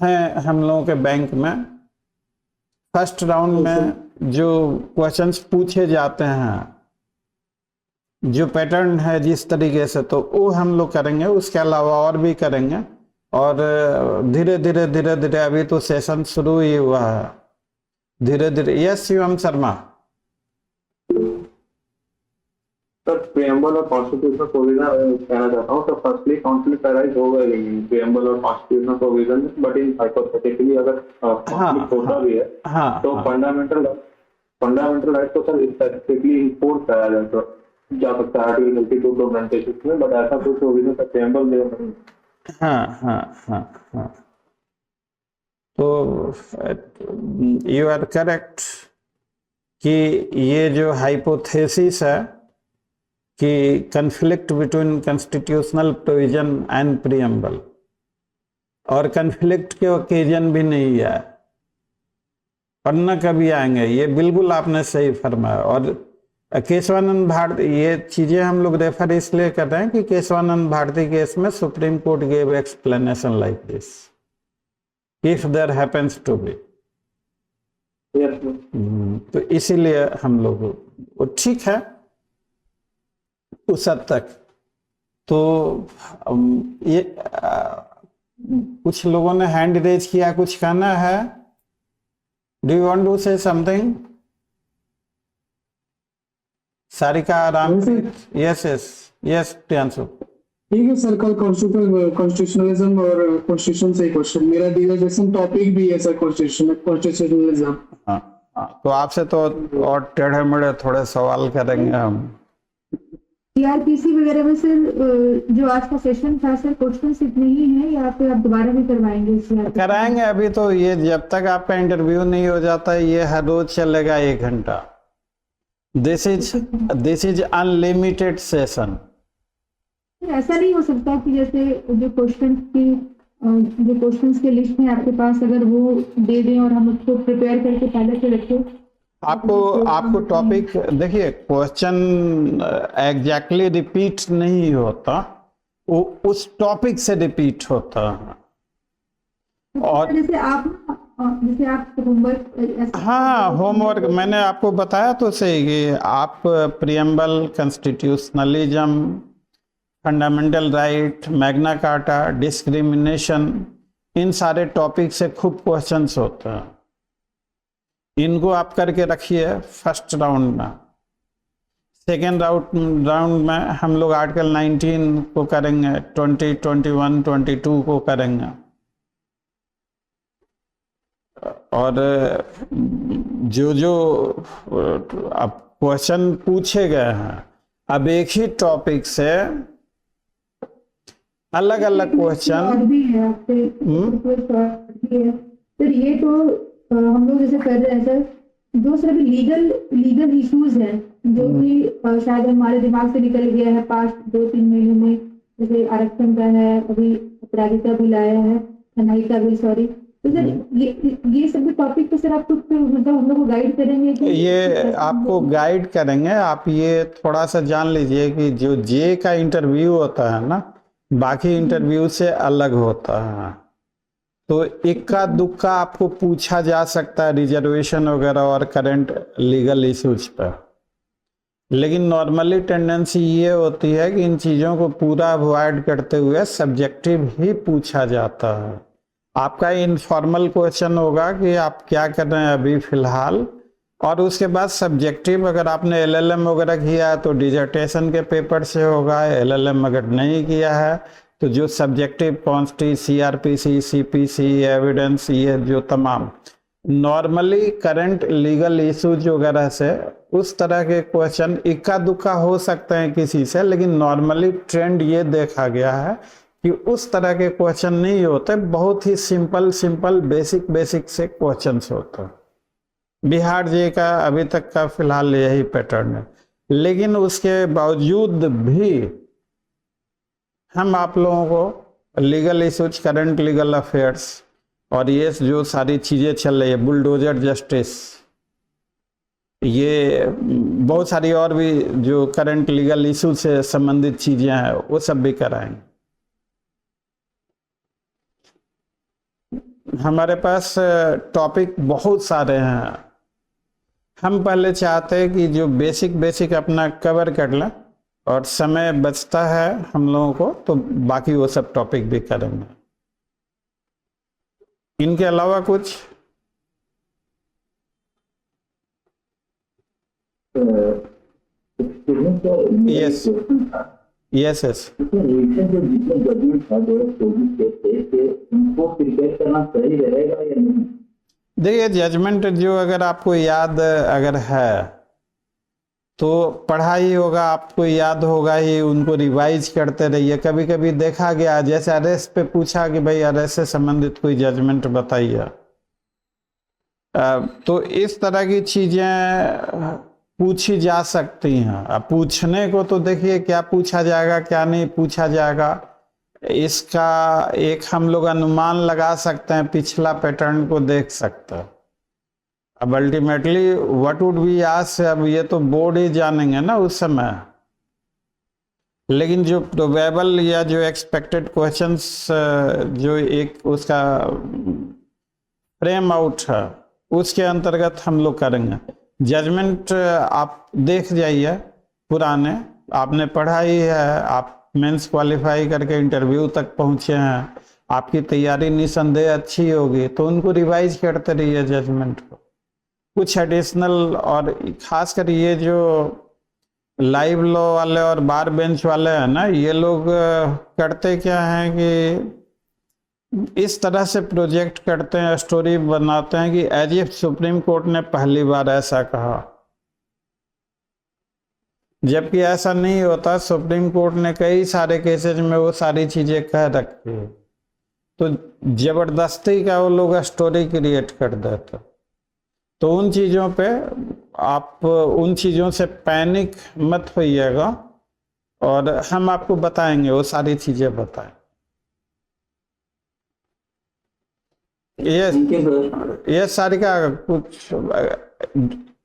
हैं हम लोगों के बैंक में। फर्स्ट राउंड में जो क्वेश्चंस पूछे जाते हैं, जो पैटर्न है जिस तरीके से, तो वो हम लोग करेंगे। उसके अलावा और भी करेंगे और धीरे धीरे अभी तो सेशन शुरू ही हुआ है, धीरे धीरे। Yes Shivam Sharma. Sir preamble और कॉन्स्टिट्यूशनल प्रोविजन कहना चाहता हूँ। तो फर्स्टली कॉन्फ्लिक्ट अराइज होगा प्रियम्बल और constitutional provision, but in hypothetically अगर कॉन्फ्लिक्ट होता भी है तो फंडामेंटल राइट को सर स्पेसिफिकली इंपोर्ट कराया जा सकता है आर्टिकल 92 गवर्नमेंट केसेस में, बट ऐसा कोई प्रोविजन का प्रियम्बल में नहीं। हाँ। तो यू आर करेक्ट कि ये जो हाइपोथेसिस है कि conflict between constitutional provision and preamble, और कन्फ्लिक्ट के ओकेजन भी नहीं है और न कभी आएंगे, ये बिल्कुल आपने सही फरमाया। और केशवानंद भारती, ये चीजें हम लोग रेफर इसलिए कर रहे हैं कि केशवानंद भारती केस में supreme court gave explanation like this, if there happens to be. तो इसीलिए हम लोग, वो ठीक है उस हद तक। तो ये कुछ लोगों ने हैंड रेज किया, कुछ कहना है? Do you want to say something? Sarika, Ram? Yes yes yes Priyanshu. ठीक है सर, कल कॉन्स्टिट्यूशनलिज्म और कॉन्स्टिट्यूशन से क्वेश्चन, मेरा डिसर्टेशन टॉपिक भी है सर कॉन्स्टिट्यूशनलिज्म। हाँ, तो आपसे तो और टेढ़े मेढ़े थोड़े सवाल करेंगे हम। सीआरपीसी वगैरह में सर जो आज का सेशन था सर, क्वेश्चन इतने ही हैं या फिर आप दोबारा भी करवाएंगे? कराएंगे। अभी तो ये जब तक आपका इंटरव्यू नहीं हो जाता ये हर रोज चलेगा 1 घंटा। This is unlimited session. ऐसा नहीं हो सकता कि जैसे जो क्वेश्चंस के लिस्ट में आपके पास अगर वो दे दें और हम उसको प्रिपेयर करके पहले से रखें? आपको टॉपिक देखिए, क्वेश्चन एग्जैक्टली रिपीट नहीं होता, वो उस टॉपिक से रिपीट होता है। और जैसे आप होमवर्क, हाँ होमवर्क मैंने आपको बताया तो सही कि आप preamble, constitutionalism, fundamental right, Magna Carta, discrimination, इन सारे टॉपिक से खूब क्वेश्चंस होते हैं। इनको आप करके रखिए फर्स्ट राउंड में। सेकेंड राउंड में हम लोग आर्टिकल 19 को करेंगे, 20, 21, 22 को करेंगे। और जो अब क्वेश्चन पूछे गए हैं, अब एक ही टॉपिक से अलग अलग क्वेश्चन भी है सर। ये तो हम लोग जैसे कर रहे हैं सर, जो सर लीगल इश्यूज हैं जो कि शायद हमारे दिमाग से निकल गया है पास्ट 2-3 महीने में, जैसे आरक्षण का है, अभी अपराधिता बिल आया है, थनाई का बिल, सॉरी। तो सर ये सभी टॉपिक पे सर आप कुछ मतलब हम लोग को गाइड करेंगे कि ये आपको गाइड करेंगे। आप ये थोड़ा सा जान लीजिए कि जो जे का इंटरव्यू होता है ना, बाकी इंटरव्यू से अलग होता है। तो इक्का दुक्का आपको पूछा जा सकता है रिजर्वेशन वगैरह और करंट लीगल इश्यूज पर, लेकिन नॉर्मली टेंडेंसी ये होती है कि इन चीज़ों को पूरा अवॉइड करते हुए सब्जेक्टिव ही पूछा जाता है। आपका इनफॉर्मल क्वेश्चन होगा कि आप क्या कर रहे हैं अभी फिलहाल, और उसके बाद सब्जेक्टिव अगर आपने LLM वगैरह किया है तो डिजर्टेशन के पेपर से होगा। LLM अगर नहीं किया है तो जो सब्जेक्टिव कॉन्स्टी, CRPC, CPC, एविडेंस, ये जो तमाम नॉर्मली करंट लीगल इश्यूज वगैरह से उस तरह के क्वेश्चन इक्का दुक्का हो सकते हैं किसी से, लेकिन नॉर्मली ट्रेंड ये देखा गया है कि उस तरह के क्वेश्चन नहीं होते, बहुत ही सिंपल बेसिक से क्वेश्चंस होते हैं। बिहार जे का अभी तक का फिलहाल यही पैटर्न है, लेकिन उसके बावजूद भी हम आप लोगों को legal issues, current legal affairs और ये जो सारी चीज़ें चल रही है, बुलडोजर जस्टिस, ये बहुत सारी और भी जो करंट लीगल इशू से संबंधित चीज़ें हैं वो सब भी कराएंगे। हमारे पास टॉपिक बहुत सारे हैं। हम पहले चाहते हैं कि जो बेसिक अपना कवर कर लें, और समय बचता है हम लोगों को तो बाकी वो सब टॉपिक भी करेंगे। इनके अलावा कुछ यस देखिए, जजमेंट जो अगर आपको याद अगर है तो पढ़ाई होगा, आपको याद होगा ही, उनको रिवाइज करते रहिए। कभी कभी देखा गया जैसे अरेस्ट पे पूछा कि भाई अरेस्ट से संबंधित कोई जजमेंट बताइए, तो इस तरह की चीजें पूछी जा सकती हैं। अब पूछने को तो देखिए क्या पूछा जाएगा क्या नहीं पूछा जाएगा, इसका एक हम लोग अनुमान लगा सकते हैं, पिछला पैटर्न को देख सकते हैं। अब ultimately what would be asked, अब ये तो बोर्ड ही जानेंगे ना उस समय, लेकिन जो प्रोबेबल या जो एक्सपेक्टेड क्वेश्चंस जो एक उसका फ्रेम आउट है उसके अंतर्गत हम लोग करेंगे। जजमेंट आप देख जाइए, पुराने आपने पढ़ा ही है, आप मेंस क्वालिफाई करके इंटरव्यू तक पहुंचे हैं, आपकी तैयारी निसंदेह अच्छी होगी, तो उनको रिवाइज करते रहिए जजमेंट को। कुछ एडिशनल, और खासकर ये जो लाइव लॉ वाले और बार बेंच वाले हैं ना, ये लोग करते क्या हैं कि इस तरह से प्रोजेक्ट करते हैं, स्टोरी बनाते हैं कि एज इफ सुप्रीम कोर्ट ने पहली बार ऐसा कहा, जबकि ऐसा नहीं होता। सुप्रीम कोर्ट ने कई सारे केसेज में वो सारी चीजें कह रखी है, तो जबरदस्ती का वो लोग स्टोरी क्रिएट कर देते। तो उन चीज़ों पे आप उन चीज़ों से पैनिक मत होइएगा, और हम आपको बताएंगे, वो सारी चीज़ें बताएं। ये सारी का कुछ,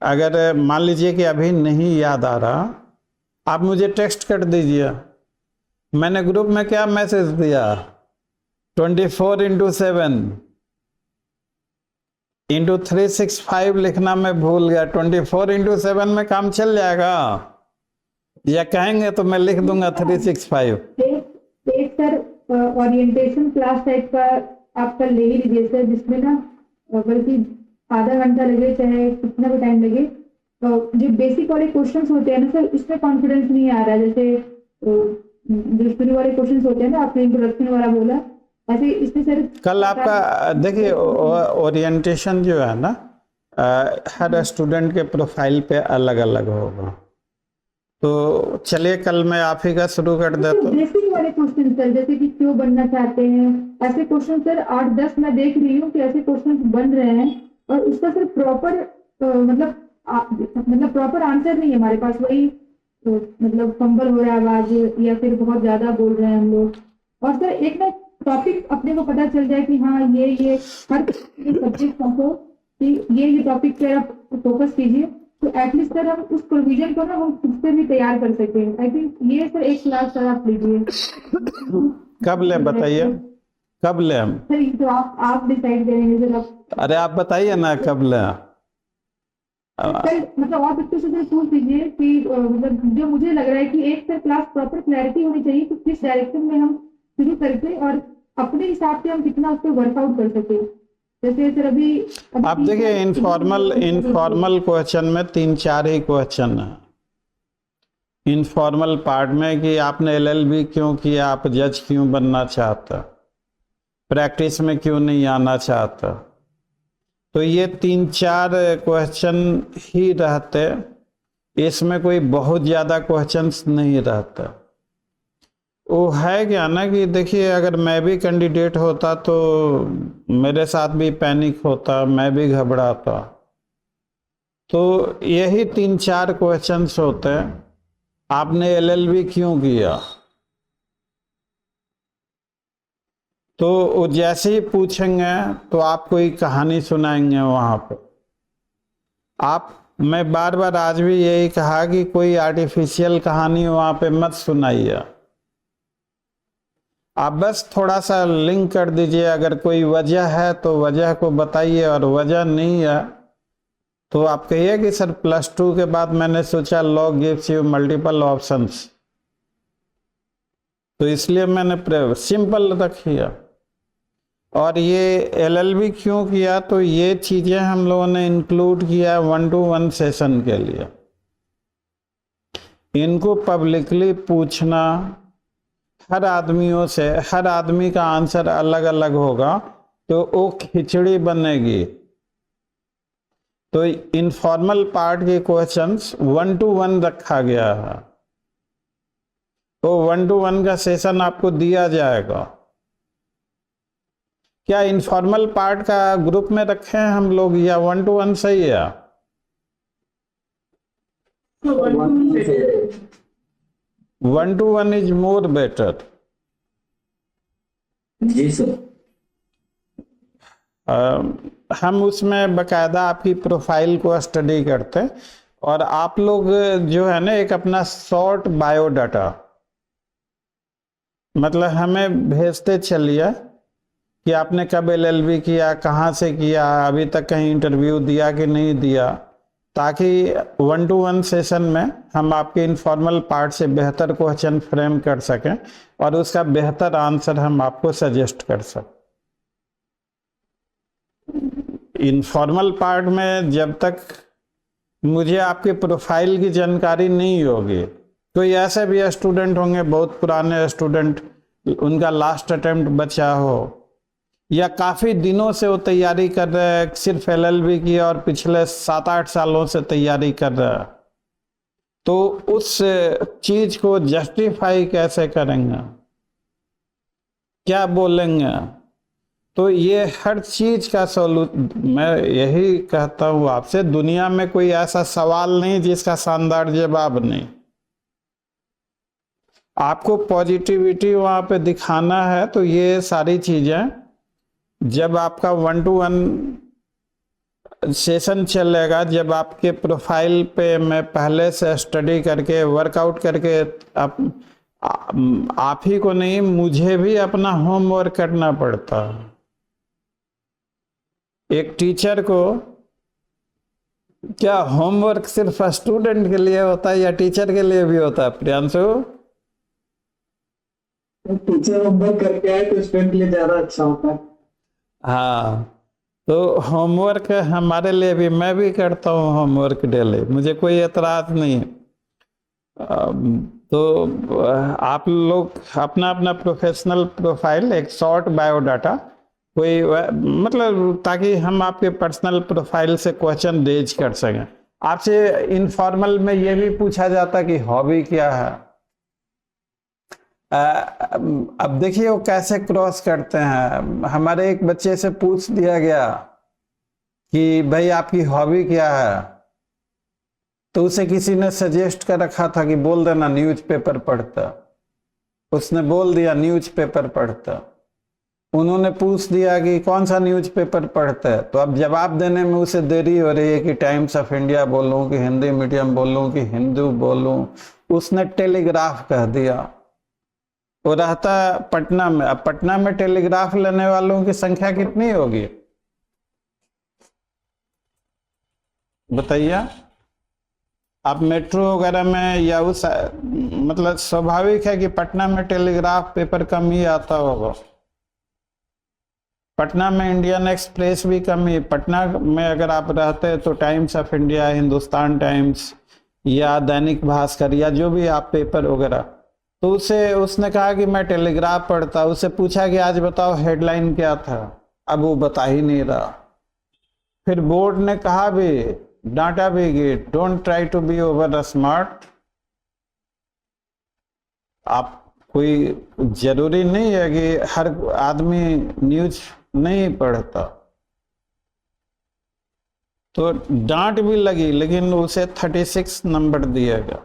अगर मान लीजिए कि अभी नहीं याद आ रहा, आप मुझे टेक्स्ट कर दीजिए। मैंने ग्रुप में क्या मैसेज दिया, 24/7 इंटू 365 लिखना मैं भूल गया। 24/7 में काम चल जाएगा, या कहेंगे तो मैं लिख दूंगा 365। एक सर ओरिएंटेशन क्लास टाइप का आपका ले ही लीजिए सर, जिसमें ना बल्कि आधा घंटा लगे चाहे कितना भी टाइम लगे, तो जो बेसिक वाले क्वेश्चंस होते हैं ना सर, इसमें कॉन्फिडेंस नहीं आ रहा है। जैसे जो शुरू वाले क्वेश्चंस होते हैं ना, आपने इंट्रोडक्शन वाला बोला, ऐसे इसमें सर कल आपका देखिए ओरिएंटेशन जो है ना, हर स्टूडेंट के प्रोफाइल पे अलग अलग होगा। तो चलिए कल मैं आप ही का शुरू कर देता हूँ। बेसिक वाले क्वेश्चन सर, जैसे कि क्यों बनना चाहते हैं, ऐसे क्वेश्चन सर 8-10 मैं देख रही हूँ कि ऐसे क्वेश्चन बन रहे हैं, और उसका सर प्रॉपर मतलब प्रॉपर आंसर नहीं है हमारे पास। वही मतलब फंबल हो रहा है आवाज, या फिर बहुत ज्यादा बोल रहे हैं हम लोग। और सर एक ना टॉपिक अपने को पता चल जाए कि हाँ ये हर सब्जेक्ट को कि ये टॉपिक पे आप फोकस कीजिए, तो एटलीस्ट सर हम उस प्रोविजन को ना हम खुद से भी तैयार कर सके। आई थिंक ये सर एक क्लास सर आप लीजिए। कब ले बताइए, कब ले हम? सर ये तो आप डिसाइड करेंगे सर। आप अरे आप बताइए ना कब ले। सर मतलब और बच्चों से पूछ लीजिए कि मतलब जो मुझे लग रहा है कि एक सर क्लास प्रॉपर क्लैरिटी होनी चाहिए कि किस डायरेक्शन में हम शुरू करके और अपने हिसाब से हम कितना उस पर वर्कआउट कर सके। जैसे सर अभी आप देखिए इनफॉर्मल क्वेश्चन में 3-4 ही क्वेश्चन है इनफॉर्मल पार्ट में, कि आपने LLB क्यों किया, आप जज क्यों बनना चाहता, प्रैक्टिस में क्यों नहीं आना चाहता। तो ये 3-4 क्वेश्चन ही रहते, इसमें कोई बहुत ज़्यादा क्वेश्चंस नहीं रहता। वो है क्या ना कि देखिए अगर मैं भी कैंडिडेट होता तो मेरे साथ भी पैनिक होता, मैं भी घबराता। तो यही 3-4 क्वेश्चंस होते हैं, आपने LLB क्यों किया, तो वो जैसे ही पूछेंगे तो आप कोई कहानी सुनाएंगे वहाँ पे। मैं बार बार आज भी यही कहा कि कोई आर्टिफिशियल कहानी वहाँ पे मत सुनाइए, आप बस थोड़ा सा लिंक कर दीजिए। अगर कोई वजह है तो वजह को बताइए, और वजह नहीं है तो आप कहिए कि सर +2 के बाद मैंने सोचा law gives you multiple options, तो इसलिए मैंने सिंपल रखिए। और ये LLB क्यों किया, तो ये चीज़ें हम लोगों ने इंक्लूड किया 1-to-1 सेशन के लिए। इनको पब्लिकली पूछना हर आदमियों से, हर आदमी का आंसर अलग अलग होगा, तो वो खिचड़ी बनेगी। तो इनफॉर्मल पार्ट के क्वेश्चंस 1-to-1 रखा गया है, तो 1-to-1 का सेशन आपको दिया जाएगा। क्या इनफॉर्मल पार्ट का ग्रुप में रखे हैं हम लोग, या 1-to-1 सही है? 1-to-1 is more better. जी सर। हम उसमें बकायदा आपकी प्रोफाइल को स्टडी करते हैं, और आप लोग जो है ना एक अपना शॉर्ट बायोडाटा मतलब हमें भेजते चलिए कि आपने कब LLB किया, कहाँ से किया, अभी तक कहीं इंटरव्यू दिया कि नहीं दिया। ताकि 1-to-1 सेशन में हम आपके इनफॉर्मल पार्ट से बेहतर क्वेश्चन फ्रेम कर सकें और उसका बेहतर आंसर हम आपको सजेस्ट कर सकें। इनफॉर्मल पार्ट में जब तक मुझे आपके प्रोफाइल की जानकारी नहीं होगी, कोई ऐसे भी स्टूडेंट होंगे बहुत पुराने स्टूडेंट, उनका लास्ट अटेम्प्ट बचा हो या काफ़ी दिनों से वो तैयारी कर रहे हैं, सिर्फ LLB की और पिछले 7-8 सालों से तैयारी कर रहे हैं, तो उस चीज़ को जस्टिफाई कैसे करेंगे, क्या बोलेंगे? तो ये हर चीज़ का मैं यही कहता हूँ आपसे, दुनिया में कोई ऐसा सवाल नहीं जिसका शानदार जवाब नहीं। आपको पॉजिटिविटी वहाँ पे दिखाना है, तो ये सारी चीज़ें जब आपका 1-to-1 सेशन चलेगा, जब आपके प्रोफाइल पे मैं पहले से स्टडी करके वर्कआउट करके आप ही को नहीं, मुझे भी अपना होमवर्क करना पड़ता। एक टीचर को क्या होमवर्क सिर्फ स्टूडेंट के लिए होता है या टीचर के लिए भी होता है प्रियांशु? टीचर होमवर्क करके आए तो स्टूडेंट के लिए ज्यादा अच्छा होता है। हाँ, तो होमवर्क हमारे लिए भी, मैं भी करता हूँ होमवर्क डेली, मुझे कोई एतराज नहीं है। तो आप लोग अपना अपना प्रोफेशनल प्रोफाइल, एक शॉर्ट बायोडाटा, कोई मतलब ताकि हम आपके पर्सनल प्रोफाइल से क्वेश्चन रेज कर सकें। आपसे इनफॉर्मल में ये भी पूछा जाता कि हॉबी क्या है। अब देखिए वो कैसे क्रॉस करते हैं। हमारे एक बच्चे से पूछ दिया गया कि भाई आपकी हॉबी क्या है, तो उसे किसी ने सजेस्ट कर रखा था कि बोल देना न्यूज़पेपर पढ़ता। उसने बोल दिया न्यूज़पेपर पढ़ता। उन्होंने पूछ दिया कि कौन सा न्यूज़पेपर पढ़ता है, तो अब जवाब देने में उसे देरी हो रही है कि टाइम्स ऑफ इंडिया बोलूं कि हिंदी मीडियम बोलूं कि हिंदू बोलूं। उसने टेलीग्राफ कह दिया। वो रहता पटना में। अब पटना में टेलीग्राफ लेने वालों की संख्या कितनी होगी बताइए? आप मेट्रो वगैरह में या उस मतलब स्वाभाविक है कि पटना में टेलीग्राफ पेपर कम ही आता होगा। पटना में इंडियन एक्सप्रेस भी कम ही। पटना में अगर आप रहते हैं तो times of India, Hindustan times या दैनिक भास्कर या जो भी आप पेपर वगैरह, तो उसने कहा कि मैं टेलीग्राफ पढ़ता। उससे पूछा कि आज बताओ हेडलाइन क्या था, अब वो बता ही नहीं रहा। फिर बोर्ड ने कहा भी, डांटा भी कि don't try to be over smart. आप कोई जरूरी नहीं है कि हर आदमी न्यूज नहीं पढ़ता। तो डांट भी लगी, लेकिन उसे 36 नंबर दिया गया,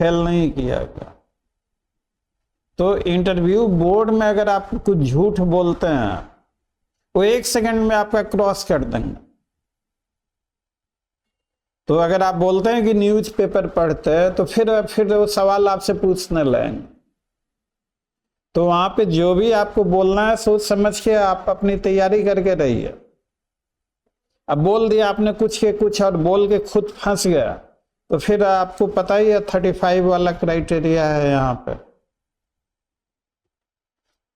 फेल नहीं किया गया। तो इंटरव्यू बोर्ड में अगर आप कुछ झूठ बोलते हैं, वो 1 सेकंड में आपका क्रॉस कर देंगे। तो अगर आप बोलते हैं कि न्यूज़पेपर पढ़ते हैं, तो फिर वो सवाल आपसे पूछने लगेंगे। तो वहां पे जो भी आपको बोलना है सोच समझ के आप अपनी तैयारी करके रहिए। अब बोल दिया आपने कुछ के कुछ और बोल के खुद फंस गया, तो फिर आपको पता ही है 35 वाला क्राइटेरिया है यहाँ पे।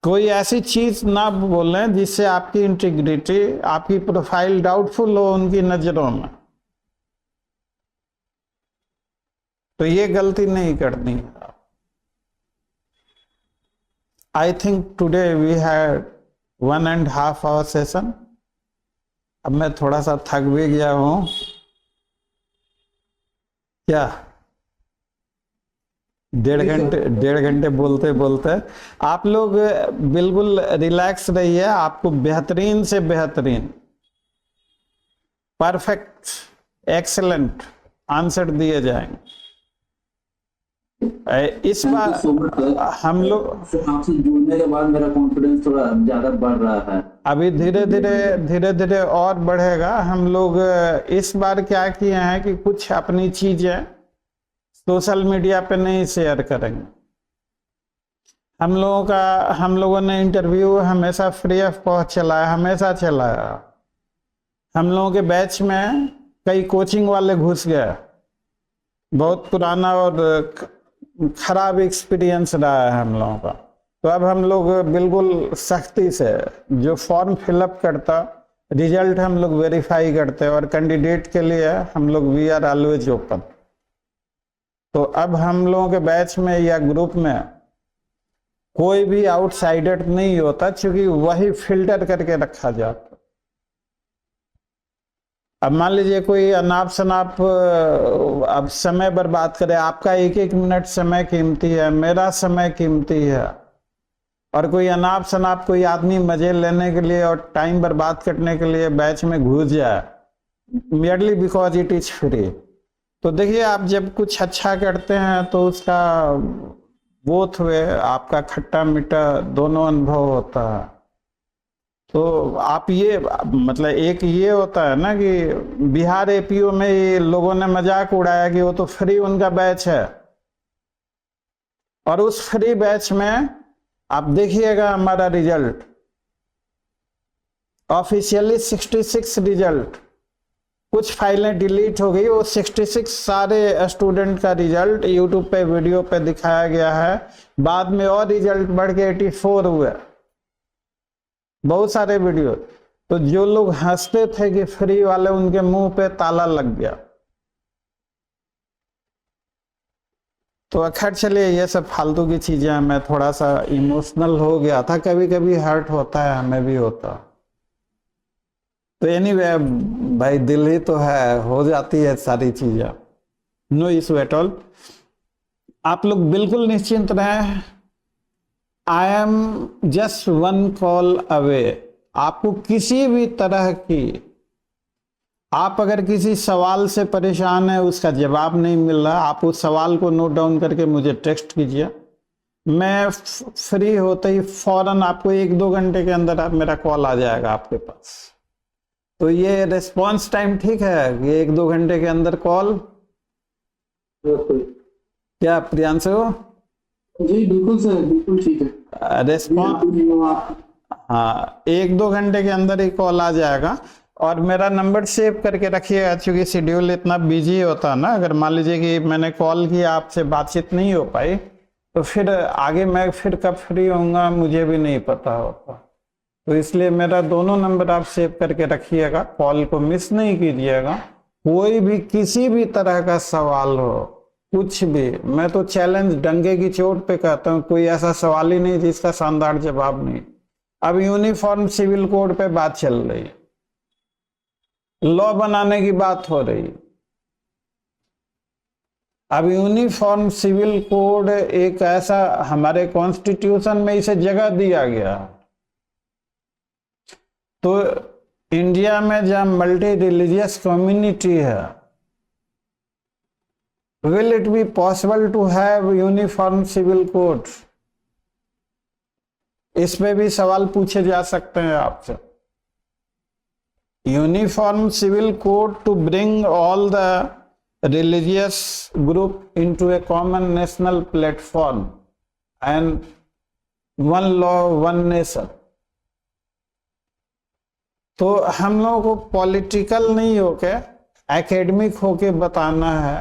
कोई ऐसी चीज ना बोलें जिससे आपकी इंटीग्रिटी, आपकी प्रोफाइल डाउटफुल हो उनकी नजरों में। तो ये गलती नहीं करनी है। I think today we had 1.5 hour session. अब मैं थोड़ा सा थक भी गया हूं। क्या 1.5 घंटे बोलते बोलते आप लोग बिल्कुल रिलैक्स रहिए। आपको बेहतरीन से बेहतरीन, परफेक्ट, एक्सेलेंट आंसर दिए जाएंगे। इस बार हम लोग आपसे जुड़ने के बाद मेरा कॉन्फिडेंस थोड़ा ज्यादा बढ़ रहा है। अभी धीरे धीरे और बढ़ेगा। हम लोग इस बार क्या किए हैं कि कुछ अपनी चीजें सोशल मीडिया पे नहीं शेयर करेंगे। हम लोगों ने इंटरव्यू हमेशा फ्री ऑफ कॉस्ट चलाया, हमेशा चलाया। हम लोगों के बैच में कई कोचिंग वाले घुस गए, बहुत पुराना और खराब एक्सपीरियंस रहा है हम लोगों का। तो अब हम लोग बिल्कुल सख्ती से जो फॉर्म फिलअप करता, रिजल्ट हम लोग वेरीफाई करते और कैंडिडेट के लिए हम लोग वी आर ऑलवेज ओपन। तो अब हम लोगों के बैच में या ग्रुप में कोई भी आउटसाइडर नहीं होता, क्योंकि वही फिल्टर करके रखा जाता। अब मान लीजिए कोई अनाप शनाप अब समय बर्बाद करे, आपका एक एक मिनट समय कीमती है, मेरा समय कीमती है, और कोई अनाप शनाप कोई आदमी मजे लेने के लिए और टाइम बर्बाद करने के लिए बैच में घुस जाए merely because it is free. तो देखिए, आप जब कुछ अच्छा करते हैं तो उसका बोथ वे आपका खट्टा मीठा दोनों अनुभव होता है। तो आप ये मतलब एक ये होता है ना कि बिहार एपीओ में ये लोगों ने मजाक उड़ाया कि वो तो फ्री उनका बैच है, और उस फ्री बैच में आप देखिएगा हमारा रिजल्ट ऑफिशियली 66 रिजल्ट, कुछ फाइलें डिलीट हो गई, वो 66 सारे स्टूडेंट का रिजल्ट यूट्यूब पे वीडियो पे दिखाया गया है। बाद में और रिजल्ट बढ़ के 84 हुए, बहुत सारे वीडियो। तो जो लोग हंसते थे कि फ्री वाले, उनके मुंह पे ताला लग गया। तो खैर चलिए, ये सब फालतू की चीजें हैं। मैं थोड़ा सा इमोशनल हो गया था, कभी कभी हर्ट होता है, हमें भी होता। तो एनीवे भाई, दिल ही तो है, हो जाती है सारी चीजें, नो इशू एट ऑल। आप लोग बिल्कुल निश्चिंत रहें, I am just one call away. आपको किसी भी तरह की, आप अगर किसी सवाल से परेशान है, उसका जवाब नहीं मिल रहा, आप उस सवाल को नोट डाउन करके मुझे टेक्स्ट कीजिए। मैं फ्री होते ही फौरन आपको 1-2 घंटे के अंदर आप मेरा कॉल आ जाएगा आपके पास। तो ये रिस्पॉन्स टाइम ठीक है कि 1-2 घंटे के अंदर कॉल? क्या प्रियांशु? जी बिल्कुल सर, बिल्कुल ठीक है। रिस्पॉन्स, हाँ, 1-2 घंटे के अंदर ही कॉल आ जाएगा। और मेरा नंबर सेव करके रखिएगा, क्योंकि शेड्यूल इतना बिजी होता है ना। अगर मान लीजिए कि मैंने कॉल किया, आपसे बातचीत नहीं हो पाई, तो फिर आगे मैं फिर कब फ्री होऊंगा मुझे भी नहीं पता होता। तो इसलिए मेरा दोनों नंबर आप सेव करके रखिएगा, कॉल को मिस नहीं कीजिएगा। कोई भी किसी भी तरह का सवाल हो, कुछ भी, मैं तो चैलेंज डंगे की चोट पे कहता हूँ, कोई ऐसा सवाल ही नहीं जिसका शानदार जवाब नहीं। अब यूनिफॉर्म सिविल कोड पे बात चल रही है, लॉ बनाने की बात हो रही। अब यूनिफॉर्म सिविल कोड एक ऐसा, हमारे कॉन्स्टिट्यूशन में इसे जगह दिया गया। तो इंडिया में जहां मल्टी रिलीजियस कम्युनिटी है, will it be possible to have uniform civil code? इस पे भी सवाल पूछे जा सकते हैं आपसे। Uniform civil code to bring all the religious group into a common national platform and one law, one nation। तो हम लोगों को पॉलिटिकल नहीं होके एकेडमिक होके बताना है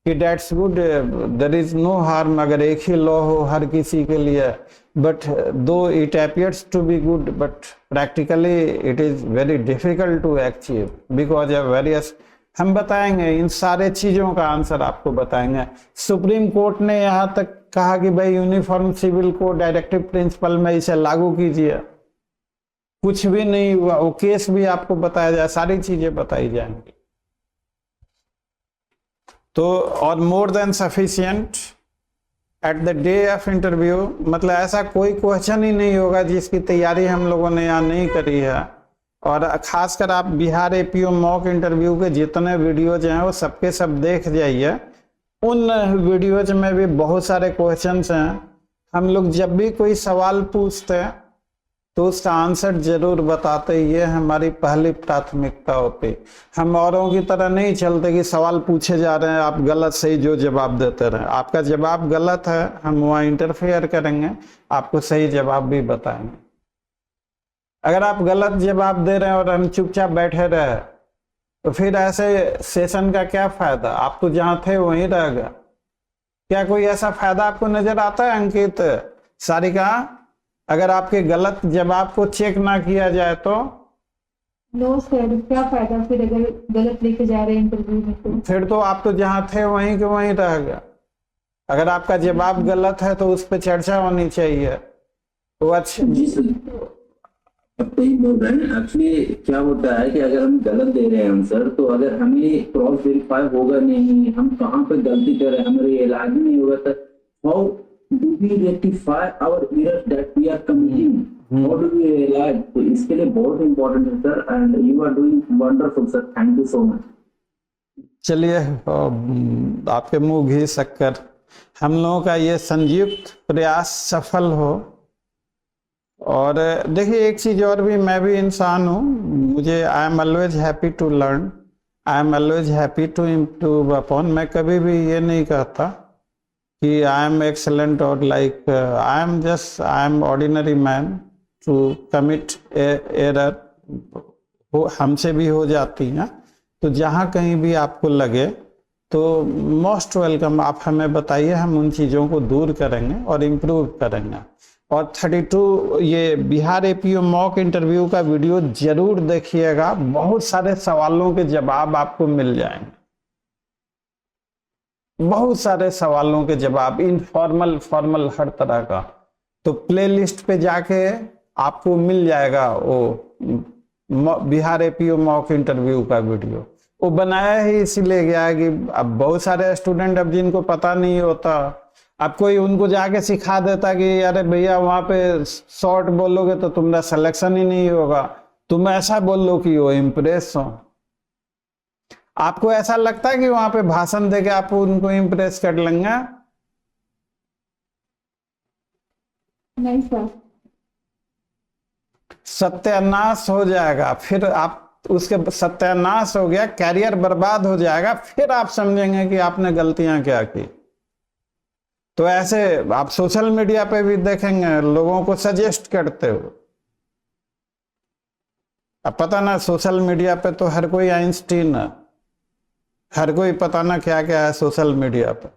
कि that's good, there is no harm अगर एक ही लॉ हो हर किसी के लिए, but though it appears to be good, but practically it is very difficult to achieve because of various. हम बताएंगे, इन सारे चीजों का आंसर आपको बताएंगे। सुप्रीम कोर्ट ने यहाँ तक कहा कि भाई uniform civil code directive principle में इसे लागू कीजिए, कुछ भी नहीं हुआ, वो केस भी आपको बताया जाए, सारी चीजें बताई जाएंगी। तो और more than sufficient at the day of interview, मतलब ऐसा कोई क्वेश्चन ही नहीं होगा जिसकी तैयारी हम लोगों ने यहाँ नहीं करी है। और खासकर आप बिहार एपीओ मॉक इंटरव्यू के जितने वीडियोज हैं वो सबके सब देख जाइए। उन वीडियोज में भी बहुत सारे क्वेश्चंस हैं। हम लोग जब भी कोई सवाल पूछते हैं तो उसका आंसर जरूर बताते, ये हमारी पहली प्राथमिकता होती। हम औरों की तरह नहीं चलते कि सवाल पूछे जा रहे हैं, आप गलत सही जो जवाब देते रहे। आपका जवाब गलत है, हम वहाँ इंटरफेयर करेंगे, आपको सही जवाब भी बताएंगे। अगर आप गलत जवाब दे रहे हैं और हम चुपचाप बैठे रहे तो फिर ऐसे सेशन का क्या फायदा? आप तो जहां थे वहीं रह गए। क्या कोई ऐसा फायदा आपको नजर आता है अंकित, सारिका? अगर आपके गलत जवाब को चेक ना किया जाए तो? नो सर, क्या फायदा फिर अगर गलत लेके जा रहे हैं इंटरव्यू में तो? फिर तो आप तो जहां थे वहीं के वहीं रह गए। अगर आपका जवाब गलत है तो उस पर चर्चा होनी चाहिए। तो अच्छा जी सर, अब तो ही बोल रहे हैं। एक्चुअली क्या होता है कि अगर हम गलत दे रहे हैं आंसर, तो अगर हमें क्रॉस वेरीफाई होगा नहीं, हम कहाँ पे गलती कर रहे हैं, हमें इलाज ही नहीं होगा, तो how do we rectify our errors that we are committing, how do we realise? तो इसके लिए बहुत इंपॉर्टेंट है sir, and you are doing wonderful sir, thank you so much. चलिए, आपके मुंह घी शक्कर, हम लोगों का ये संयुक्त प्रयास सफल हो। और देखिए एक चीज और भी, मैं भी इंसान हूँ, मुझे I am always happy to learn, I am always happy to improve upon. मैं कभी भी ये नहीं कहता कि आई एम एक्सेलेंट और like I am ordinary man to commit error, हमसे भी हो जाती हैं। तो जहाँ कहीं भी आपको लगे तो मोस्ट वेलकम, आप हमें बताइए, हम उन चीज़ों को दूर करेंगे और इम्प्रूव करेंगे। और 32 ये बिहार एपीओ मॉक इंटरव्यू का वीडियो जरूर देखिएगा, बहुत सारे सवालों के जवाब आपको मिल जाएंगे, बहुत सारे सवालों के जवाब, इनफॉर्मल फॉर्मल हर तरह का। तो प्लेलिस्ट पे जाके आपको मिल जाएगा वो बिहार एपीओ मॉक इंटरव्यू का वीडियो। वो बनाया ही इसीलिए गया है कि अब बहुत सारे स्टूडेंट अब जिनको पता नहीं होता, अब कोई उनको जाके सिखा देता कि अरे भैया वहां पे शॉर्ट बोलोगे तो तुम्हारा सिलेक्शन ही नहीं होगा, तुम ऐसा बोलो कि वो इम्प्रेस हो। आपको ऐसा लगता है कि वहां पे भाषण देके आप उनको इम्प्रेस कर लेंगे? नहीं सर, सत्यानाश हो जाएगा। फिर आप उसके सत्यानाश हो गया, कैरियर बर्बाद हो जाएगा, फिर आप समझेंगे कि आपने गलतियां क्या की। तो ऐसे आप सोशल मीडिया पे भी देखेंगे लोगों को सजेस्ट करते हो। अब पता ना सोशल मीडिया पे तो हर कोई आइंस्टीन है, हर कोई पता ना क्या क्या है सोशल मीडिया पे।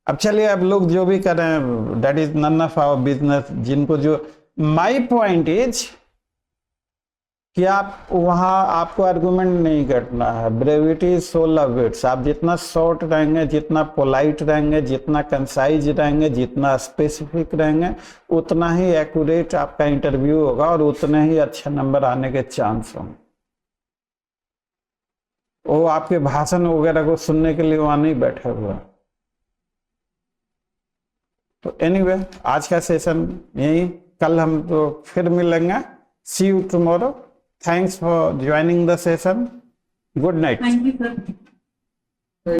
अब चलिए, अब लोग जो भी करें, that is none of our business. जिनको जो, माई पॉइंट इज कि आप वहां आपको आर्गुमेंट नहीं करना है। Brevity is so love it's. आप जितना शॉर्ट रहेंगे, जितना पोलाइट रहेंगे, जितना कंसाइज रहेंगे, जितना स्पेसिफिक रहेंगे, उतना ही एक्यूरेट आपका इंटरव्यू होगा और उतने ही अच्छे नंबर आने के चांस होंगे। वो आपके भाषण वगैरह को सुनने के लिए वहां नहीं बैठे हुए। तो एनीवे, आज का सेशन यही, कल हम तो फिर मिलेंगे। See you tomorrow. Thanks for joining the session. Good night. Thank you, sir.